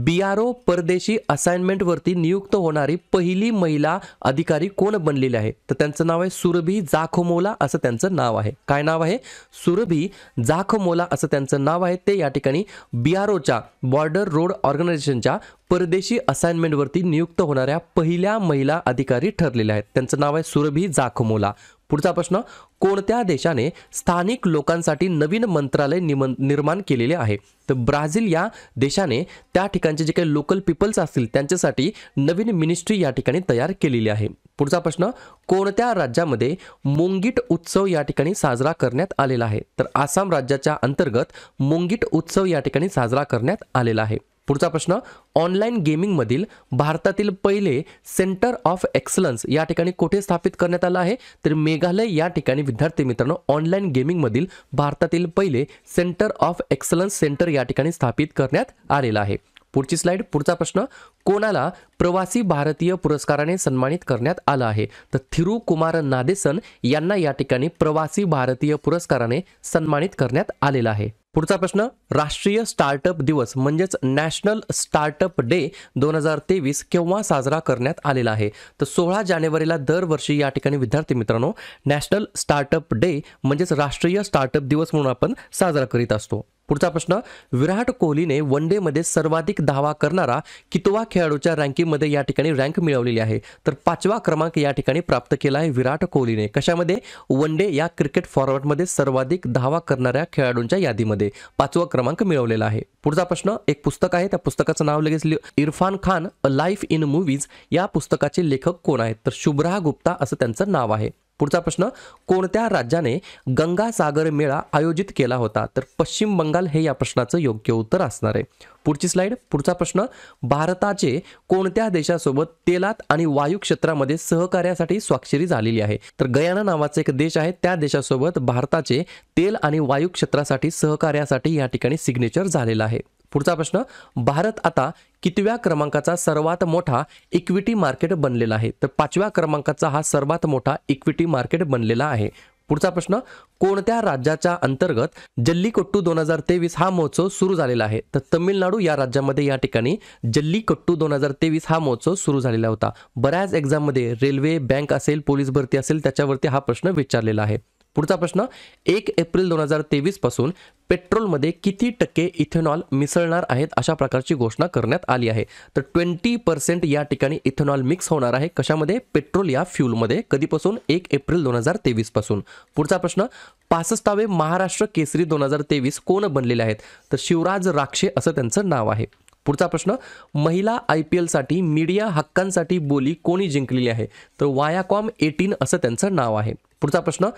BRO परदेशी असाइनमेंट वरती नियुक्त होणारी पहिली महिला अधिकारी कोण बनलेली आहे? तर त्यांचं नाव आहे सुरभी जाखमोला असं त्यांचं नाव आहे. काय नाव आहे? सुरभी जाखमोला असं त्यांचं नाव आहे. ते या ठिकाणी BROच्या बॉर्डर रोड ऑर्गनायझेशनच्या परदेशी असाइनमेंट वरती नियुक्त होणाऱ्या पहिल्या महिला अधिकारी ठरलेल्या आहेत. त्यांचं नाव आहे सुरभी जाखमोला. पुढचा प्रश्न, कोणत्या देशाने स्थानिक लोकांसाठी नवीन मंत्रालय निर्माण केलेले आहे? तर ब्राझील या देशाने त्या ठिकाणचे जे काही लोकल पीपल्स असतील त्यांच्यासाठी नवीन मिनिस्ट्री या ठिकाणी तयार केलेली आहे. पुढचा प्रश्न, कोणत्या राज्यामध्ये मोंगीट उत्सव या ठिकाणी साजरा करण्यात आलेला आहे? तर आसाम राज्याच्या अंतर्गत मोंगीट उत्सव या ठिकाणी साजरा करण्यात आलेला आहे. पुढचा प्रश्न, ऑनलाईन गेमिंग मधील भारतातील पहिले सेंटर ऑफ एक्सलन्स या ठिकाणी कुठे स्थापित करण्यात आलं आहे? तर मेघालय या ठिकाणी विद्यार्थी मित्रांनो ऑनलाईन गेमिंग मधील भारतातील पहिले सेंटर ऑफ एक्सलन्स सेंटर या ठिकाणी स्थापित करण्यात आलेला आहे. पुढची स्लाइड, पुढचा प्रश्न, कोणाला प्रवासी भारतीय पुरस्काराने सन्मानित करण्यात आलं आहे? तर थिरुकुमार नादेसन यांना या ठिकाणी प्रवासी भारतीय पुरस्काराने सन्मानित करण्यात आलेला आहे. पुढचा प्रश्न, राष्ट्रीय स्टार्टअप दिवस म्हणजेच नॅशनल स्टार्टअप डे 2023 केव्हा साजरा करण्यात आलेला आहे? तर 16 जानेवारीला दरवर्षी या ठिकाणी विद्यार्थी मित्रांनो नॅशनल स्टार्टअप डे म्हणजेच राष्ट्रीय स्टार्टअप दिवस म्हणून आपण साजरा करीत असतो. पुढचा प्रश्न, विराट कोहलीने वन डे मध्ये सर्वाधिक धावा करणारा कितवा खेळाडूच्या रँकिंगमध्ये या ठिकाणी रँक मिळवलेली आहे? तर 5वा क्रमांक या ठिकाणी प्राप्त केला आहे विराट कोहलीने. कशामध्ये? वन डे या क्रिकेट फॉर्मॅटमध्ये सर्वाधिक धावा करणाऱ्या खेळाडूंच्या यादीमध्ये 5वा क्रमांक मिळवलेला आहे. पुढचा प्रश्न, एक पुस्तक आहे, त्या पुस्तकाचं नाव लगेच Irfan Khan a life in movies या पुस्तकाचे लेखक कोण आहेत? तर शुभ्रा गुप्ता असं त्यांचं नाव आहे. पुढचा प्रश्न, कोणत्या राज्याने गंगा सागर मेळा आयोजित केला होता? तर पश्चिम बंगाल हे या प्रश्नाचं योग्य उत्तर असणार आहे. पुढची स्लाइड, पुढचा प्रश्न, भारताचे कोणत्या देशासोबत तेलात आणि वायू क्षेत्रामध्ये सहकार्यासाठी स्वाक्षरी झालेली आहे? तर गयाना नावाचा एक देश आहे, त्या देशासोबत भारताचे तेल आणि वायू क्षेत्रासाठी सहकार्यासाठी या ठिकाणी सिग्नेचर झालेला आहे. पुढचा प्रश्न, भारत आता कितव्या क्रमांकाचा सर्वात मोठा इक्विटी मार्केट बनलेला आहे? तर 5व्या क्रमांकाचा हा सर्वात मोठा इक्विटी मार्केट बनलेला आहे. पुढचा प्रश्न, कोणत्या राज्याच्या अंतर्गत जल्लीकट्टू 2023 हा महोत्सव सुरू झालेला आहे? तर तमिळनाडू या राज्यामध्ये या ठिकाणी जल्लीकट्टू 2023 हा महोत्सव सुरू झालेला होता. बऱ्याच एक्झाम मध्ये रेल्वे, बँक असेल, पोलीस भरती असेल त्याच्यावरती हा प्रश्न विचारलेला आहे. पुढचा प्रश्न, 1 एप्रिल 2023 पासून पेट्रोलमध्ये किती टक्के इथेनॉल मिसळणार आहेत अशा प्रकारची घोषणा करण्यात आली आहे? तर 20% या ठिकाणी इथेनॉल मिक्स होणार आहे. कशामध्ये? पेट्रोल या फ्यूलमध्ये. कधीपासून? 1 एप्रिल 2023 पासून. पुढचा प्रश्न, 65वे महाराष्ट्र केसरी 2023 कोण बनलेले आहेत? तर शिवराज राक्षे असं त्यांचं नाव आहे. पुढचा प्रश्न, महिला IPL साठी मीडिया हक्कांसाठी बोली कोणी जिंकलेली आहे? तर वायाकॉम 18 असं त्यांचं नाव आहे. पुढचा प्रश्न,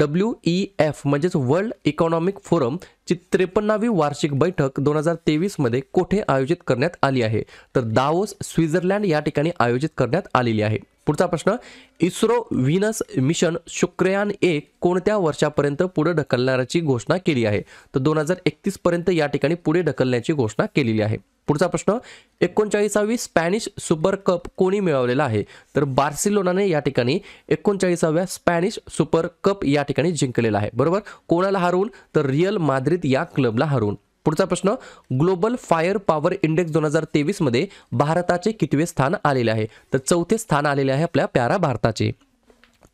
WEF म्हणजेच वर्ल्ड इकॉनॉमिक फोरम ची 53वी वार्षिक बैठक 2023 मध्ये कोठे आयोजित करण्यात आली आहे? तर दावोस, स्वित्झर्लंड या ठिकाणी आयोजित करण्यात आलेली आहे. पुढचा प्रश्न, इस्रो व्हीनस मिशन शुक्रयान 1 कोणत्या वर्षापर्यंत पुढे ढकलण्याची घोषणा केली आहे? तर 2031 पर्यंत या ठिकाणी पुढे ढकलण्याची घोषणा केलेली आहे. पुढचा प्रश्न, 39वी स्पॅनिश सुपर कप कोणी मिळवलेला आहे? तर बार्सिलोनाने या ठिकाणी 39व्या स्पॅनिश सुपर कप या ठिकाणी जिंकलेला आहे. बरोबर. कोणाला हरवून? तर रियल माद्रिद या क्लबला हरवून. पुढचा प्रश्न, ग्लोबल फायर पॉवर इंडेक्स 2023 मध्ये भारताचे कितवे स्थान आलेले आहे? तर 4थे स्थान आलेले आहे आपल्या प्यारा भारताचे.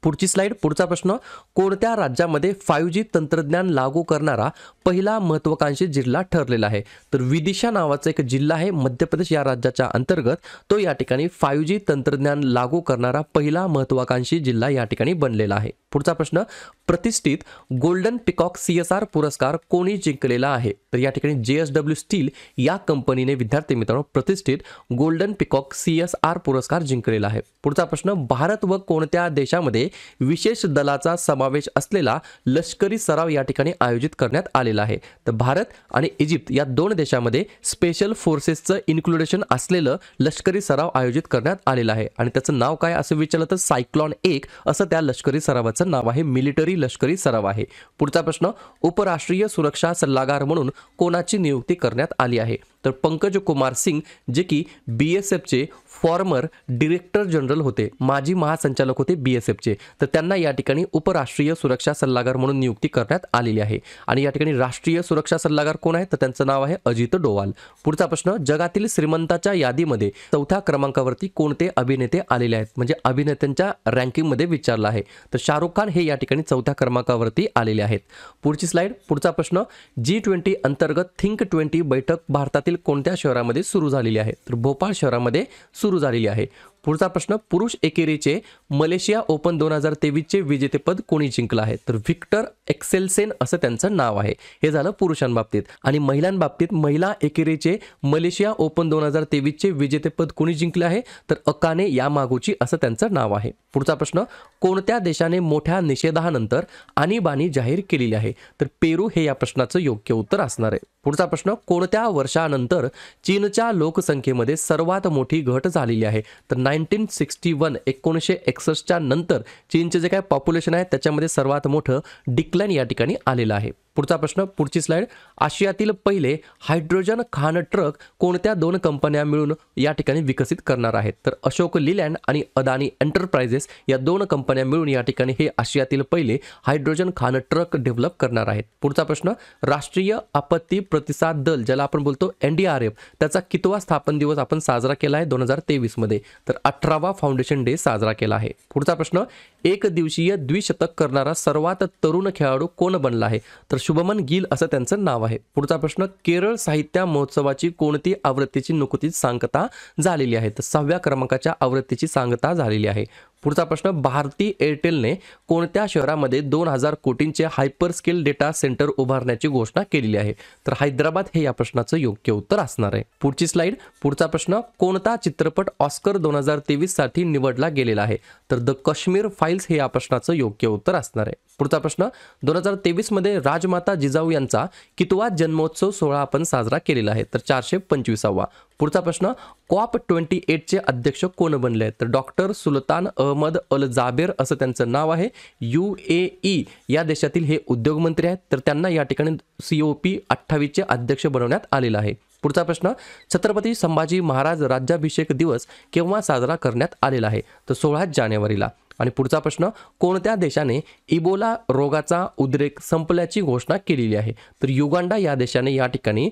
पुढची स्लाइड, पुढचा प्रश्न, कोणत्या राज्यामध्ये 5G तंत्रज्ञान लागू करणारा पहिला महत्त्वाकांक्षी जिल्हा ठरलेला आहे? तर विदिशा नावाचा एक जिल्हा आहे मध्य प्रदेश या राज्याच्या अंतर्गत, तो या ठिकाणी 5G तंत्रज्ञान लागू करणारा पहिला महत्त्वाकांक्षी जिल्हा या ठिकाणी बनलेला आहे. पुढचा प्रश्न, प्रतिष्ठित गोल्डन पिकॉक CSR पुरस्कार कोणी जिंकलेला आहे? तर या ठिकाणी JSW स्टील या कंपनीने विद्यार्थी मित्रांनो प्रतिष्ठित गोल्डन पिकॉक CSR पुरस्कार जिंकलेला आहे. पुढचा प्रश्न, भारत व कोणत्या देशामध्ये विशेष दलाचा समावेश असलेला लष्करी सराव या ठिकाणी आयोजित करण्यात आलेला आहे? तर भारत आणि इजिप्त या दोन देशामध्ये स्पेशल फोर्सेसचं इन्क्लुडेशन असलेलं लष्करी सराव आयोजित करण्यात आलेला आहे आणि त्याचं नाव काय असं विचारलं तर सायक्लॉन 1 असं त्या लष्करी सरावाचं नाव आहे. मिलिटरी लष्करी सराव आहे. पुढचा प्रश्न, उपराष्ट्रीय सुरक्षा सल्लागार म्हणून कोणाची नियुक्ती करण्यात आली आहे? तर पंकज कुमार सिंग, जे की BSFचे फॉर्मर डायरेक्टर जनरल होते, माजी महासंचालक होते BSFचे, तर त्यांना या ठिकाणी उपराष्ट्रीय सुरक्षा सल्लागार म्हणून नियुक्ती करण्यात आलेली आहे. आणि या ठिकाणी राष्ट्रीय सुरक्षा सल्लागार कोण आहे? तर त्यांचं नाव आहे अजित डोवाल. पुढचा प्रश्न, जगातील श्रीमंताच्या यादीमध्ये चौथ्या क्रमांकावरती कोणते अभिनेते आलेले आहेत? म्हणजे अभिनेत्यांच्या रँकिंगमध्ये विचारलं आहे. तर शाहरुख खान हे या ठिकाणी चौथ्या क्रमांकावरती आलेले आहेत. पुढची स्लाइड, पुढचा प्रश्न, G20 अंतर्गत थिंक 20 बैठक भारतातील कोणत्या शहरामध्ये सुरू झालेली आहे? तर भोपाळ शहरामध्ये सुरू झालेली आहे. पुढचा प्रश्न, पुरुष एकेरीचे मलेशिया ओपन 2023चे विजेतेपद कोणी जिंकलं आहे? तर व्हिक्टर एक्सेलसेन असं त्यांचं नाव आहे. हे झालं पुरुषांबाबतीत. आणि महिलांबाबतीत महिला एकेरीचे मलेशिया ओपन 2023चे विजेतेपद कोणी जिंकले आहे? तर अकाने यामागुची असं त्यांचं नाव आहे. पुढचा प्रश्न, कोणत्या देशाने मोठ्या निषेधानंतर आणीबाणी जाहीर केलेली आहे? तर पेरू हे या प्रश्नाचं योग्य उत्तर असणार आहे. पुढचा प्रश्न, कोणत्या वर्षानंतर चीनच्या लोकसंख्येमध्ये सर्वात मोठी घट झालेली आहे? तर 1961 नंतर चीनचे जे काय पॉप्युलेशन आहे त्याच्यामध्ये सर्वात मोठं डिक्लाइन या ठिकाणी आलेलं आहे. पुढचा प्रश्न, पुढची स्लाइड, आशियातील पहिले हायड्रोजन खाण ट्रक कोणत्या दोन कंपन्या मिळून या ठिकाणी विकसित करणार आहेत? तर अशोक लीलँड आणि अदानी एंटरप्राइजेस या दोन कंपन्या मिळून या ठिकाणी हे आशियातील पहिले हायड्रोजन खाण ट्रक डेव्हलप करणार आहेत. पुढचा प्रश्न, राष्ट्रीय आपत्ती प्रतिसाद दल ज्याला आपण बोलतो NDRF, त्याचा कितवा स्थापन दिवस आपण साजरा केला आहे 2023 मध्ये? तर 18वा फाउंडेशन डे साजरा केला आहे. पुढचा प्रश्न, एक दिवसीय द्विशतक करणारा सर्वात तरुण खेळाडू कोण बनला आहे? तर शुभमन गिल असं त्यांचं नाव आहे. पुढचा प्रश्न, केरळ साहित्य महोत्सवाची कोणती आवृत्तीची नुकतीच सांगता झालेली आहे? तर 6व्या क्रमांकाच्या आवृत्तीची सांगता झालेली आहे. पुढचा प्रश्न, भारती एअरटेलने कोणत्या शहरामध्ये 2000 कोटींचे हायपर स्केल डेटा सेंटर उभारण्याची घोषणा केलेली आहे? तर हैदराबाद हे या प्रश्नाचं योग्य उत्तर असणार आहे. पुढची स्लाइड, पुढचा प्रश्न, कोणता चित्रपट ऑस्कर 2023 साठी निवडला गेलेला आहे? तर द काश्मीर फाईल्स हे या प्रश्नाचं योग्य उत्तर असणार आहे. पुढचा प्रश्न, 2023 मध्ये राजमाता जिजाऊ यांचा कितवा जन्मोत्सव सोहळा आपण साजरा केलेला आहे? तर 425वा. पुढचा प्रश्न, COP28चे अध्यक्ष कोण बनले आहेत? तर डॉक्टर सुलतान अहमद अल जाबेर असं त्यांचं नाव आहे. UAE या देशातील हे उद्योगमंत्री आहेत, तर त्यांना या ठिकाणी COP28चे अध्यक्ष बनवण्यात आलेलं आहे. पुढचा प्रश्न, छत्रपती संभाजी महाराज राज्याभिषेक दिवस केव्हा साजरा करण्यात आलेला आहे? तर 16 जानेवारीला. आणि पुढचा प्रश्न, कोणत्या देशाने इबोला रोगाचा उद्रेक संपल्याची घोषणा केलेली आहे? तर युगांडा या देशाने या ठिकाणी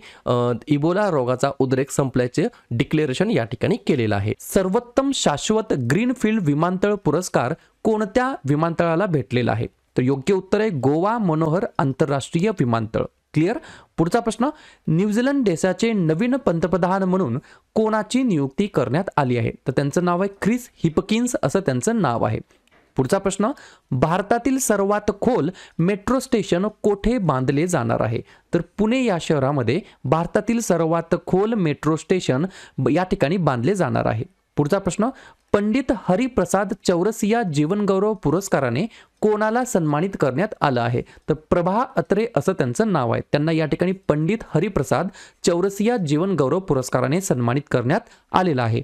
इबोला रोगाचा उद्रेक संपल्याचे डिक्लेरेशन या ठिकाणी केलेलं आहे. सर्वोत्तम शाश्वत ग्रीनफील्ड विमानतळ पुरस्कार कोणत्या विमानतळाला भेटलेला आहे? तर योग्य उत्तर आहे गोवा मनोहर आंतरराष्ट्रीय विमानतळ. क्लिअर. पुढचा प्रश्न, न्यूझीलंड देशाचे नवीन पंतप्रधान म्हणून कोणाची नियुक्ती करण्यात आली आहे? तर त्यांचं नाव आहे क्रिस हिपकिन्स असं त्यांचं नाव आहे. पुढचा प्रश्न, भारतातील सर्वात खोल मेट्रो स्टेशन कोठे बांधले जाणार आहे? तर पुणे या शहरामध्ये भारतातील सर्वात खोल मेट्रो स्टेशन या ठिकाणी बांधले जाणार आहे. पुढचा प्रश्न, पंडित हरिप्रसाद चौरसिया जीवनगौरव पुरस्काराने कोणाला सन्मानित करण्यात आलं आहे? तर प्रभा अत्रे असं त्यांचं नाव आहे. त्यांना या ठिकाणी पंडित हरिप्रसाद चौरसिया जीवनगौरव पुरस्काराने सन्मानित करण्यात आलेलं आहे.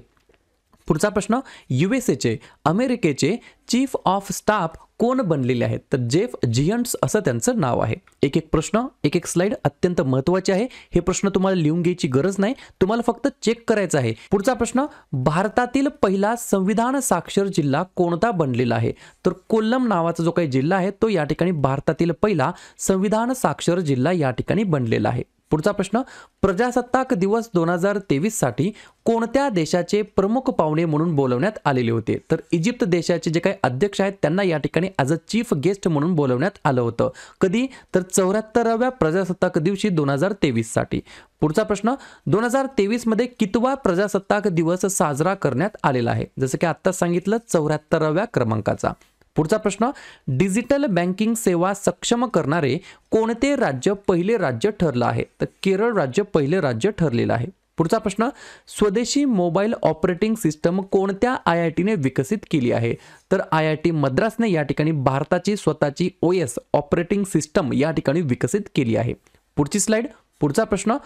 पुढचा प्रश्न, USAचे अमेरिकेचे चीफ ऑफ स्टाफ कोण बनलेले आहेत? तर जेफ झियंट्स असं त्यांचं नाव आहे. एक एक प्रश्न, एक एक स्लाइड अत्यंत महत्त्वाचे आहे. हे प्रश्न तुम्हाला लिहून घ्यायची गरज नाही, तुम्हाला फक्त चेक करायचं आहे. पुढचा प्रश्न, भारतातील पहिला संविधान साक्षर जिल्हा कोणता बनलेला आहे? तर कोल्लम नावाचा जो काही जिल्हा आहे तो या ठिकाणी भारतातील पहिला संविधान साक्षर जिल्हा या ठिकाणी बनलेला आहे. पुढचा प्रश्न, प्रजासत्ताक दिवस 2023 साठी कोणत्या देशाचे प्रमुख पाहुणे म्हणून बोलवण्यात आलेले होते? तर इजिप्त देशाचे जे काही अध्यक्ष आहेत त्यांना या ठिकाणी ॲज अ चीफ गेस्ट म्हणून बोलवण्यात आलं होतं. कधी? तर 74व्या प्रजासत्ताक दिवशी 2023 साठी. पुढचा प्रश्न, 2023 मध्ये कितवा प्रजासत्ताक दिवस साजरा करण्यात आलेला आहे? जसं की आत्ता सांगितलं 74व्या क्रमांकाचा. पुढचा प्रश्न, डिजिटल बँकिंग सेवा सक्षम करणारे कोणते राज्य पहिले राज्य ठरलं आहे? तर केरळ राज्य पहिले राज्य ठरलेलं आहे. पुढचा प्रश्न, स्वदेशी मोबाईल ऑपरेटिंग सिस्टम कोणत्या IITने विकसित केली आहे? तर IIT मद्रासने या ठिकाणी भारताची स्वतःची OS ऑपरेटिंग सिस्टम या ठिकाणी विकसित केली आहे. पुढची स्लाइड. पुढचा प्रश्न,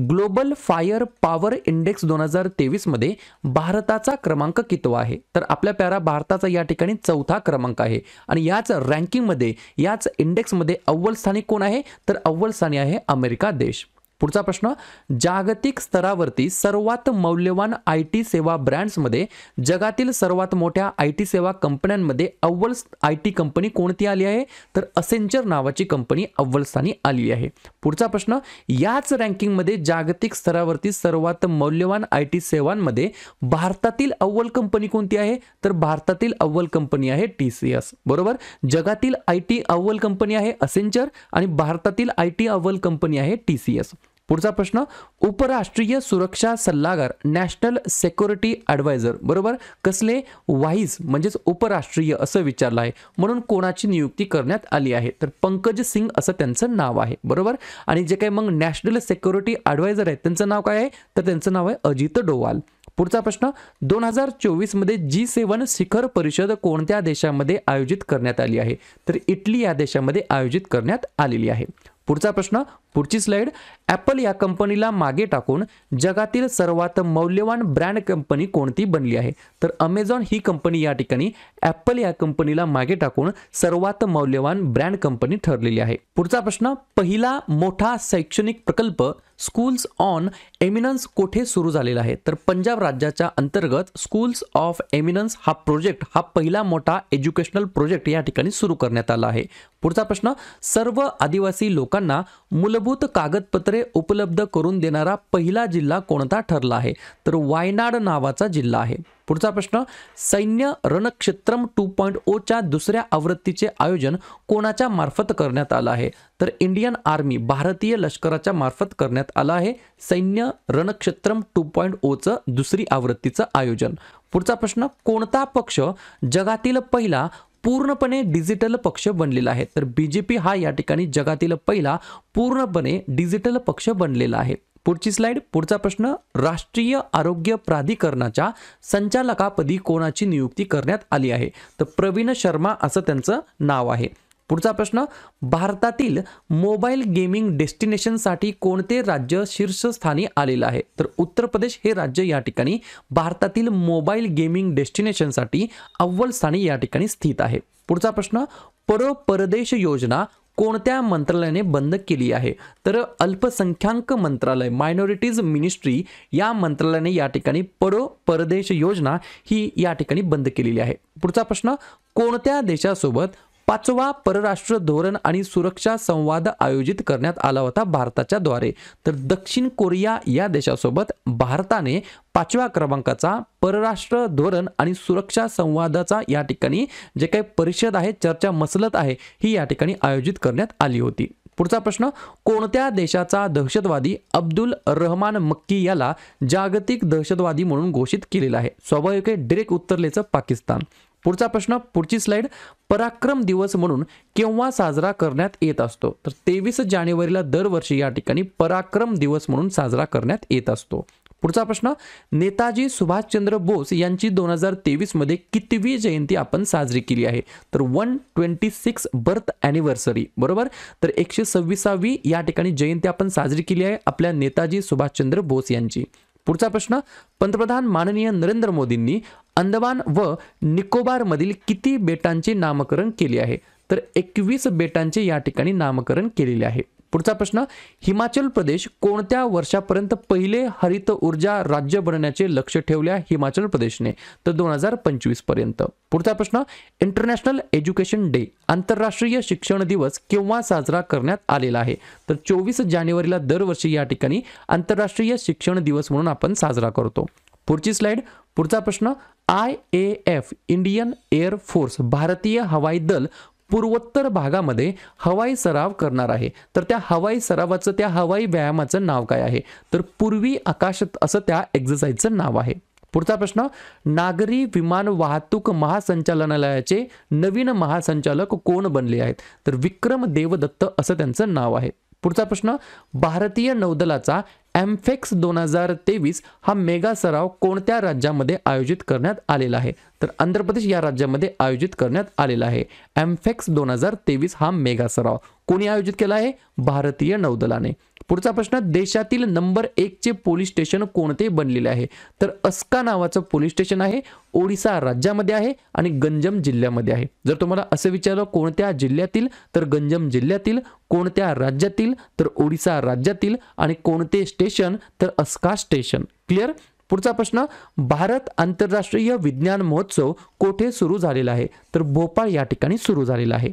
ग्लोबल फायर पॉवर इंडेक्स 2023 मध्ये भारताचा क्रमांक कितवा आहे? तर आपल्या प्यारा भारताचा या ठिकाणी 4था क्रमांक आहे आणि याच रँकिंगमध्ये याच इंडेक्समध्ये अव्वल स्थानी कोण आहे? तर अव्वल स्थानी आहे अमेरिका देश. पुढचा प्रश्न, जागतिक स्तरावरती सर्वात मौल्यवान IT सेवा ब्रँड्समध्ये जगातील सर्वात मोठ्या IT सेवा कंपन्यांमध्ये अव्वल IT कंपनी कोणती आली आहे? तर असेंचर नावाची कंपनी अव्वल स्थानी आली आहे. पुढचा प्रश्न, याच रँकिंगमध्ये जागतिक स्तरावरती सर्वात मौल्यवान IT सेवांमध्ये भारतातील अव्वल कंपनी कोणती आहे? तर भारतातील अव्वल कंपनी आहे TCS. बरोबर. जगातील IT अव्वल कंपनी आहे असेंचर आणि भारतातील IT अव्वल कंपनी आहे TCS. पुढचा प्रश्न, उपराष्ट्रीय सुरक्षा सल्लागार नॅशनल सिक्युरिटी ॲडवायझर बरोबर कसले? व्हाईस म्हणजेच उपराष्ट्रीय असं विचारलं आहे. म्हणून कोणाची नियुक्ती करण्यात आली आहे? तर पंकज सिंग असं त्यांचं नाव आहे. बरोबर. आणि जे काही मग नॅशनल सिक्युरिटी ॲडवायझर आहेत त्यांचं नाव काय आहे? तर त्यांचं नाव आहे अजित डोवाल. पुढचा प्रश्न, 2024 मध्ये G7 शिखर परिषद कोणत्या देशामध्ये आयोजित करण्यात आली आहे? तर इटली या देशामध्ये आयोजित करण्यात आलेली आहे. पुढचा प्रश्न, पुढची स्लाइड. ॲपल या कंपनीला मागे टाकून जगातील सर्वात मौल्यवान ब्रँड कंपनी कोणती बनली आहे? तर अमेझॉन ही कंपनी या ठिकाणी ॲपल या कंपनीला मागे टाकून सर्वात मौल्यवान ब्रँड कंपनी ठरलेली आहे. पुढचा प्रश्न, पहिला मोठा शैक्षणिक प्रकल्प स्कूल्स ऑन एमिनन्स कोठे सुरू झालेला आहे? तर पंजाब राज्याच्या अंतर्गत स्कूल्स ऑफ एमिनन्स हा प्रोजेक्ट हा पहिला मोठा एज्युकेशनल प्रोजेक्ट या ठिकाणी सुरू करण्यात आला आहे. पुढचा प्रश्न, सर्व आदिवासी लोकांना मूलभूत कागदपत्रे उपलब्ध करून देणारा पहिला जिल्हा कोणता ठरला आहे? तर वायनाड नावाचा जिल्हा आहे. पुढचा प्रश्न, सैन्य रणक्षेत्रम 2.0 च्या दुसऱ्या आवृत्तीचे आयोजन कोणाच्या मार्फत करण्यात आलं आहे? तर इंडियन आर्मी भारतीय लष्कराच्या मार्फत करण्यात आलं आहे सैन्य रणक्षेत्रम 2.0 चं दुसरी आवृत्तीचं आयोजन. पुढचा प्रश्न, कोणता पक्ष जगातील पहिला पूर्णपणे डिजिटल पक्ष बनलेला आहे? तर BJP हा या ठिकाणी जगातील पहिला पूर्णपणे डिजिटल पक्ष बनलेला आहे. पुढची स्लाइड. पुढचा प्रश्न, राष्ट्रीय आरोग्य प्राधिकरणाच्या संचालकापदी कोणाची नियुक्ती करण्यात आली आहे? तर प्रवीण शर्मा असं त्यांचं नाव आहे. पुढचा प्रश्न, भारतातील मोबाईल गेमिंग डेस्टिनेशनसाठी कोणते राज्य शीर्षस्थानी आलेलं आहे? तर उत्तर प्रदेश हे राज्य या ठिकाणी भारतातील मोबाईल गेमिंग डेस्टिनेशनसाठी अव्वल स्थानी या ठिकाणी स्थित आहे. पुढचा प्रश्न, परदेश योजना कोणत्या मंत्रालयाने बंद केली आहे? तर अल्पसंख्याक मंत्रालय मायनॉरिटीज मिनिस्ट्री या मंत्रालयाने या ठिकाणी परदेश योजना ही या ठिकाणी बंद केलेली आहे. पुढचा प्रश्न, कोणत्या देशासोबत 5वा परराष्ट्र धोरण आणि सुरक्षा संवाद आयोजित करण्यात आला होता भारताच्या द्वारे? तर दक्षिण कोरिया या देशासोबत भारताने 5व्या क्रमांकाचा परराष्ट्र धोरण आणि सुरक्षा संवादाचा या ठिकाणी जे काही परिषद आहे चर्चा मसलत आहे ही या ठिकाणी आयोजित करण्यात आली होती. पुढचा प्रश्न, कोणत्या देशाचा दहशतवादी अब्दुल रहमान मक्की याला जागतिक दहशतवादी म्हणून घोषित केलेला आहे? स्वाभाविक आहे डायरेक्ट उत्तरलेचं पाकिस्तान. पुढचा प्रश्न, पुढची स्लाइड. पराक्रम दिवस म्हणून केव्हा साजरा करण्यात येत असतो? तर 23 जानेवारीला दरवर्षी या ठिकाणी पराक्रम दिवस म्हणून साजरा करण्यात येत असतो. पुढचा प्रश्न, नेताजी सुभाषचंद्र बोस यांची 2023 मध्ये कितवी जयंती आपण साजरी केली आहे? तर 126 बर्थ ॲनिव्हर्सरी. बरोबर. तर 126वी या ठिकाणी जयंती आपण साजरी केली आहे आपल्या नेताजी सुभाषचंद्र बोस यांची. पुढचा प्रश्न, पंतप्रधान माननीय नरेंद्र मोदींनी अंदमान व निकोबार मधील किती बेटांचे नामकरण केले आहे? तर 21 बेटांचे या ठिकाणी नामकरण केलेले आहे. पुढचा प्रश्न, हिमाचल प्रदेश कोणत्या वर्षापर्यंत पहिले हरित ऊर्जा राज्य बनण्याचे लक्ष्य ठेवले आहे हिमाचल प्रदेशने? तर 2025 पर्यंत. पुढचा प्रश्न, इंटरनॅशनल एज्युकेशन डे आंतरराष्ट्रीय शिक्षण दिवस केव्हा साजरा करण्यात आलेला आहे? तर 24 जानेवारीला दरवर्षी या ठिकाणी आंतरराष्ट्रीय शिक्षण दिवस म्हणून आपण साजरा करतो. पुढची स्लाइड. पुढचा प्रश्न, IAF इंडियन एअर फोर्स भारतीय हवाई दल पूर्वोत्तर भागामध्ये हवाई सराव करणार आहे. तर त्या हवाई सरावाचं, त्या हवाई व्यायामाचं नाव काय आहे? तर पूर्वी आकाश असं त्या एक्सरसाइजचं नाव आहे. पुढचा प्रश्न, नागरी विमान वाहतूक महासंचालनालयाचे नवीन महासंचालक कोण बनले आहेत? तर विक्रम देवदत्त असं त्यांचं नाव आहे. पुढचा प्रश्न, भारतीय नौदलाचा एम्फेक्स 2023 हा मेगा सराव कोणत्या राज्यामध्ये आयोजित करण्यात आलेला आहे? तर आंध्र प्रदेश या राज्यामध्ये आयोजित करण्यात आलेला आहे. एम्फेक्स 2023 हा मेगा सराव कोणी आयोजित केला आहे? भारतीय नौदलाने. पुढचा प्रश्न, देशातील नंबर 1 चे पोलीस स्टेशन कोणते बनलेले आहे? तर अस्का नावाचं पोलीस स्टेशन आहे, ओडिसा राज्यामध्ये आहे आणि गंजम जिल्ह्यामध्ये आहे. जर तुम्हाला असं विचारलं कोणत्या जिल्ह्यातील, तर गंजम जिल्ह्यातील, कोणत्या राज्यातील, तर ओडिसा राज्यातील आणि कोणते स्टेशन, तर अस्का स्टेशन. क्लिअर. पुढचा प्रश्न, भारत आंतरराष्ट्रीय विज्ञान महोत्सव कोठे सुरू झालेला आहे? तर भोपाळ या ठिकाणी सुरू झालेला आहे.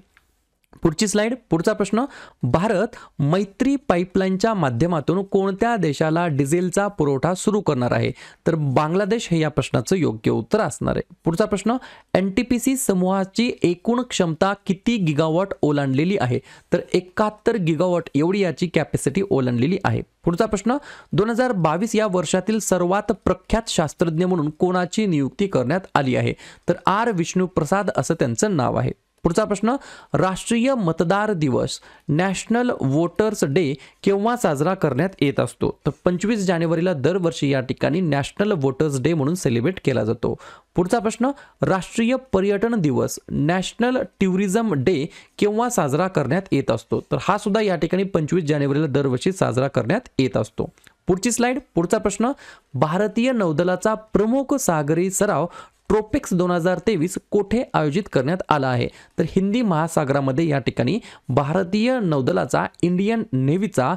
पुढची स्लाइड. पुढचा प्रश्न, भारत मैत्री पाईपलाईनच्या माध्यमातून कोणत्या देशाला डिझेलचा पुरवठा सुरू करणार आहे? तर बांगलादेश हे या प्रश्नाचं योग्य उत्तर असणार आहे. पुढचा प्रश्न, NTPC समूहाची एकूण क्षमता किती गिगावॉट ओलांडलेली आहे? तर 71 गिगावॉट एवढी याची कॅपॅसिटी ओलांडलेली आहे. पुढचा प्रश्न, 2022 या वर्षातील सर्वात प्रख्यात शास्त्रज्ञ म्हणून कोणाची नियुक्ती करण्यात आली आहे? तर R विष्णुप्रसाद असं त्यांचं नाव आहे. पुढचा प्रश्न, राष्ट्रीय मतदार दिवस नॅशनल वोटर्स डे केव्हा साजरा करण्यात येत असतो? तर 25 जानेवारीला दरवर्षी या ठिकाणी नॅशनल वोटर्स डे म्हणून सेलिब्रेट केला जातो. पुढचा प्रश्न, राष्ट्रीय पर्यटन दिवस नॅशनल टुरिझम डे केव्हा साजरा करण्यात येत असतो? तर हा सुद्धा या ठिकाणी 25 जानेवारीला दरवर्षी साजरा करण्यात येत असतो. पुढची स्लाइड. पुढचा प्रश्न, भारतीय नौदलाचा प्रमुख सागरी सराव ट्रोपिक्स 2023 कोठे आयोजित करण्यात आला आहे? तर हिंदी महासागरामध्ये या ठिकाणी भारतीय नौदलाचा, इंडियन नेव्हीचा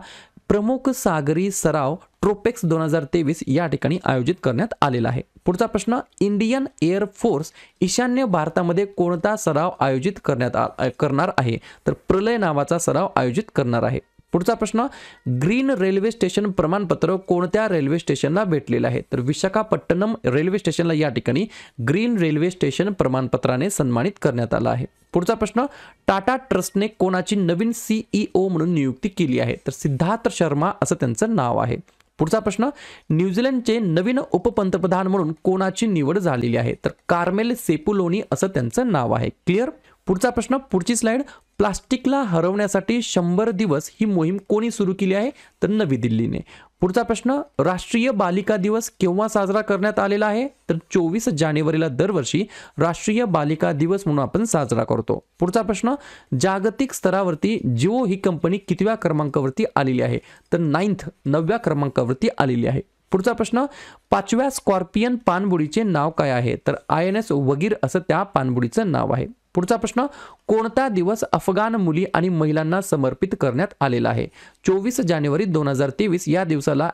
प्रमुख सागरी सराव ट्रोपेक्स 2023 या ठिकाणी आयोजित करण्यात आलेला आहे. पुढचा प्रश्न, इंडियन एअर फोर्स ईशान्य भारतामध्ये कोणता सराव आयोजित करणार आहे? तर प्रलय नावाचा सराव आयोजित करणार आहे. पुढचा प्रश्न, ग्रीन रेल्वे स्टेशन प्रमाणपत्र कोणत्या रेल्वे स्टेशनला भेटलेलं आहे? तर विशाखापट्टणम रेल्वे स्टेशनला या ठिकाणी ग्रीन रेल्वे स्टेशन प्रमाणपत्राने सन्मानित करण्यात आलं आहे. पुढचा प्रश्न, टाटा ट्रस्टने कोणाची नवीन CEO म्हणून नियुक्ती केली आहे? तर सिद्धार्थ शर्मा असं त्यांचं नाव आहे. पुढचा प्रश्न, न्यूझीलंडचे नवीन उपपंतप्रधान म्हणून कोणाची निवड झालेली आहे? तर कार्मेल सेपुलोनी असं त्यांचं नाव आहे. क्लिअर. पुढचा प्रश्न, पुढची स्लाइड. प्लास्टिकला हरवण्यासाठी 100 दिवस ही मोहीम कोणी सुरू केली आहे? तर नवी दिल्लीने. पुढचा प्रश्न, राष्ट्रीय बालिका दिवस केव्हा साजरा करण्यात आलेला आहे? तर 24 जानेवारीला दरवर्षी राष्ट्रीय बालिका दिवस म्हणून आपण साजरा करतो. पुढचा प्रश्न, जागतिक स्तरावरती जिओ ही कंपनी कितव्या क्रमांकावरती आलेली आहे? तर 9व्या क्रमांकावरती आलेली आहे. पुढचा प्रश्न, 5व्या स्कॉर्पियन पाणबुडीचे नाव काय आहे? तर INS वगीर असं त्या पाणबुडीचं नाव आहे. पुढचा प्रश्न, कोणता दिवस अफगाण मुली आणि महिलांना समर्पित करण्यात आलेला आहे? 24 जानेवारी 2023 या दिवसाला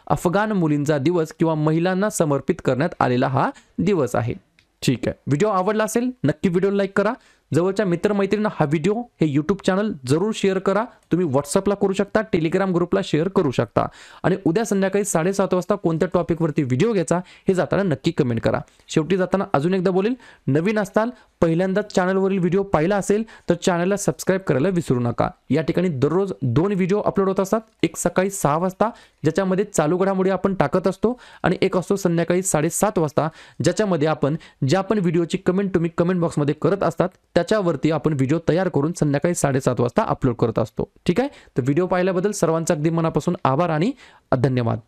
अफगाण मुलींचा दिवस किंवा महिलांना समर्पित करण्यात आलेला हा दिवस आहे. ठीक आहे. व्हिडिओ आवडला असेल नक्की व्हिडिओ लाईक करा. जवळच्या मित्रमैत्रिणींना हा व्हिडिओ, हे यूट्यूब चॅनल जरूर शेअर करा. तुम्ही व्हॉट्सअपला करू शकता, टेलिग्राम ग्रुपला शेअर करू शकता. आणि उद्या संध्याकाळी 7:30 वाजता कोणत्या टॉपिकवरती व्हिडिओ घ्यायचा हे जाताना नक्की कमेंट करा. शेवटी जाताना अजून एकदा बोलेल, नवीन असताल, पहिल्यांदाच चॅनलवरील व्हिडिओ पाहिला असेल तर चॅनलला सबस्क्राईब करायला विसरू नका. या ठिकाणी दररोज 2 व्हिडिओ अपलोड होत असतात. एक सकाळी 6 वाजता ज्याच्यामध्ये चालू घडामोडी आपण टाकत असतो आणि एक असतो संध्याकाळी 7:30 वाजता ज्याच्यामध्ये आपण ज्या पण व्हिडिओची कमेंट तुम्ही कमेंट बॉक्समध्ये करत असतात त्याच्यावरती आपण व्हिडिओ तयार करून संध्याकाळी 7:30 वाजता अपलोड करत असतो. ठीक आहे. तर व्हिडिओ पाहिल्याबद्दल सर्वांचा अगदी मनापासून आभार आणि धन्यवाद.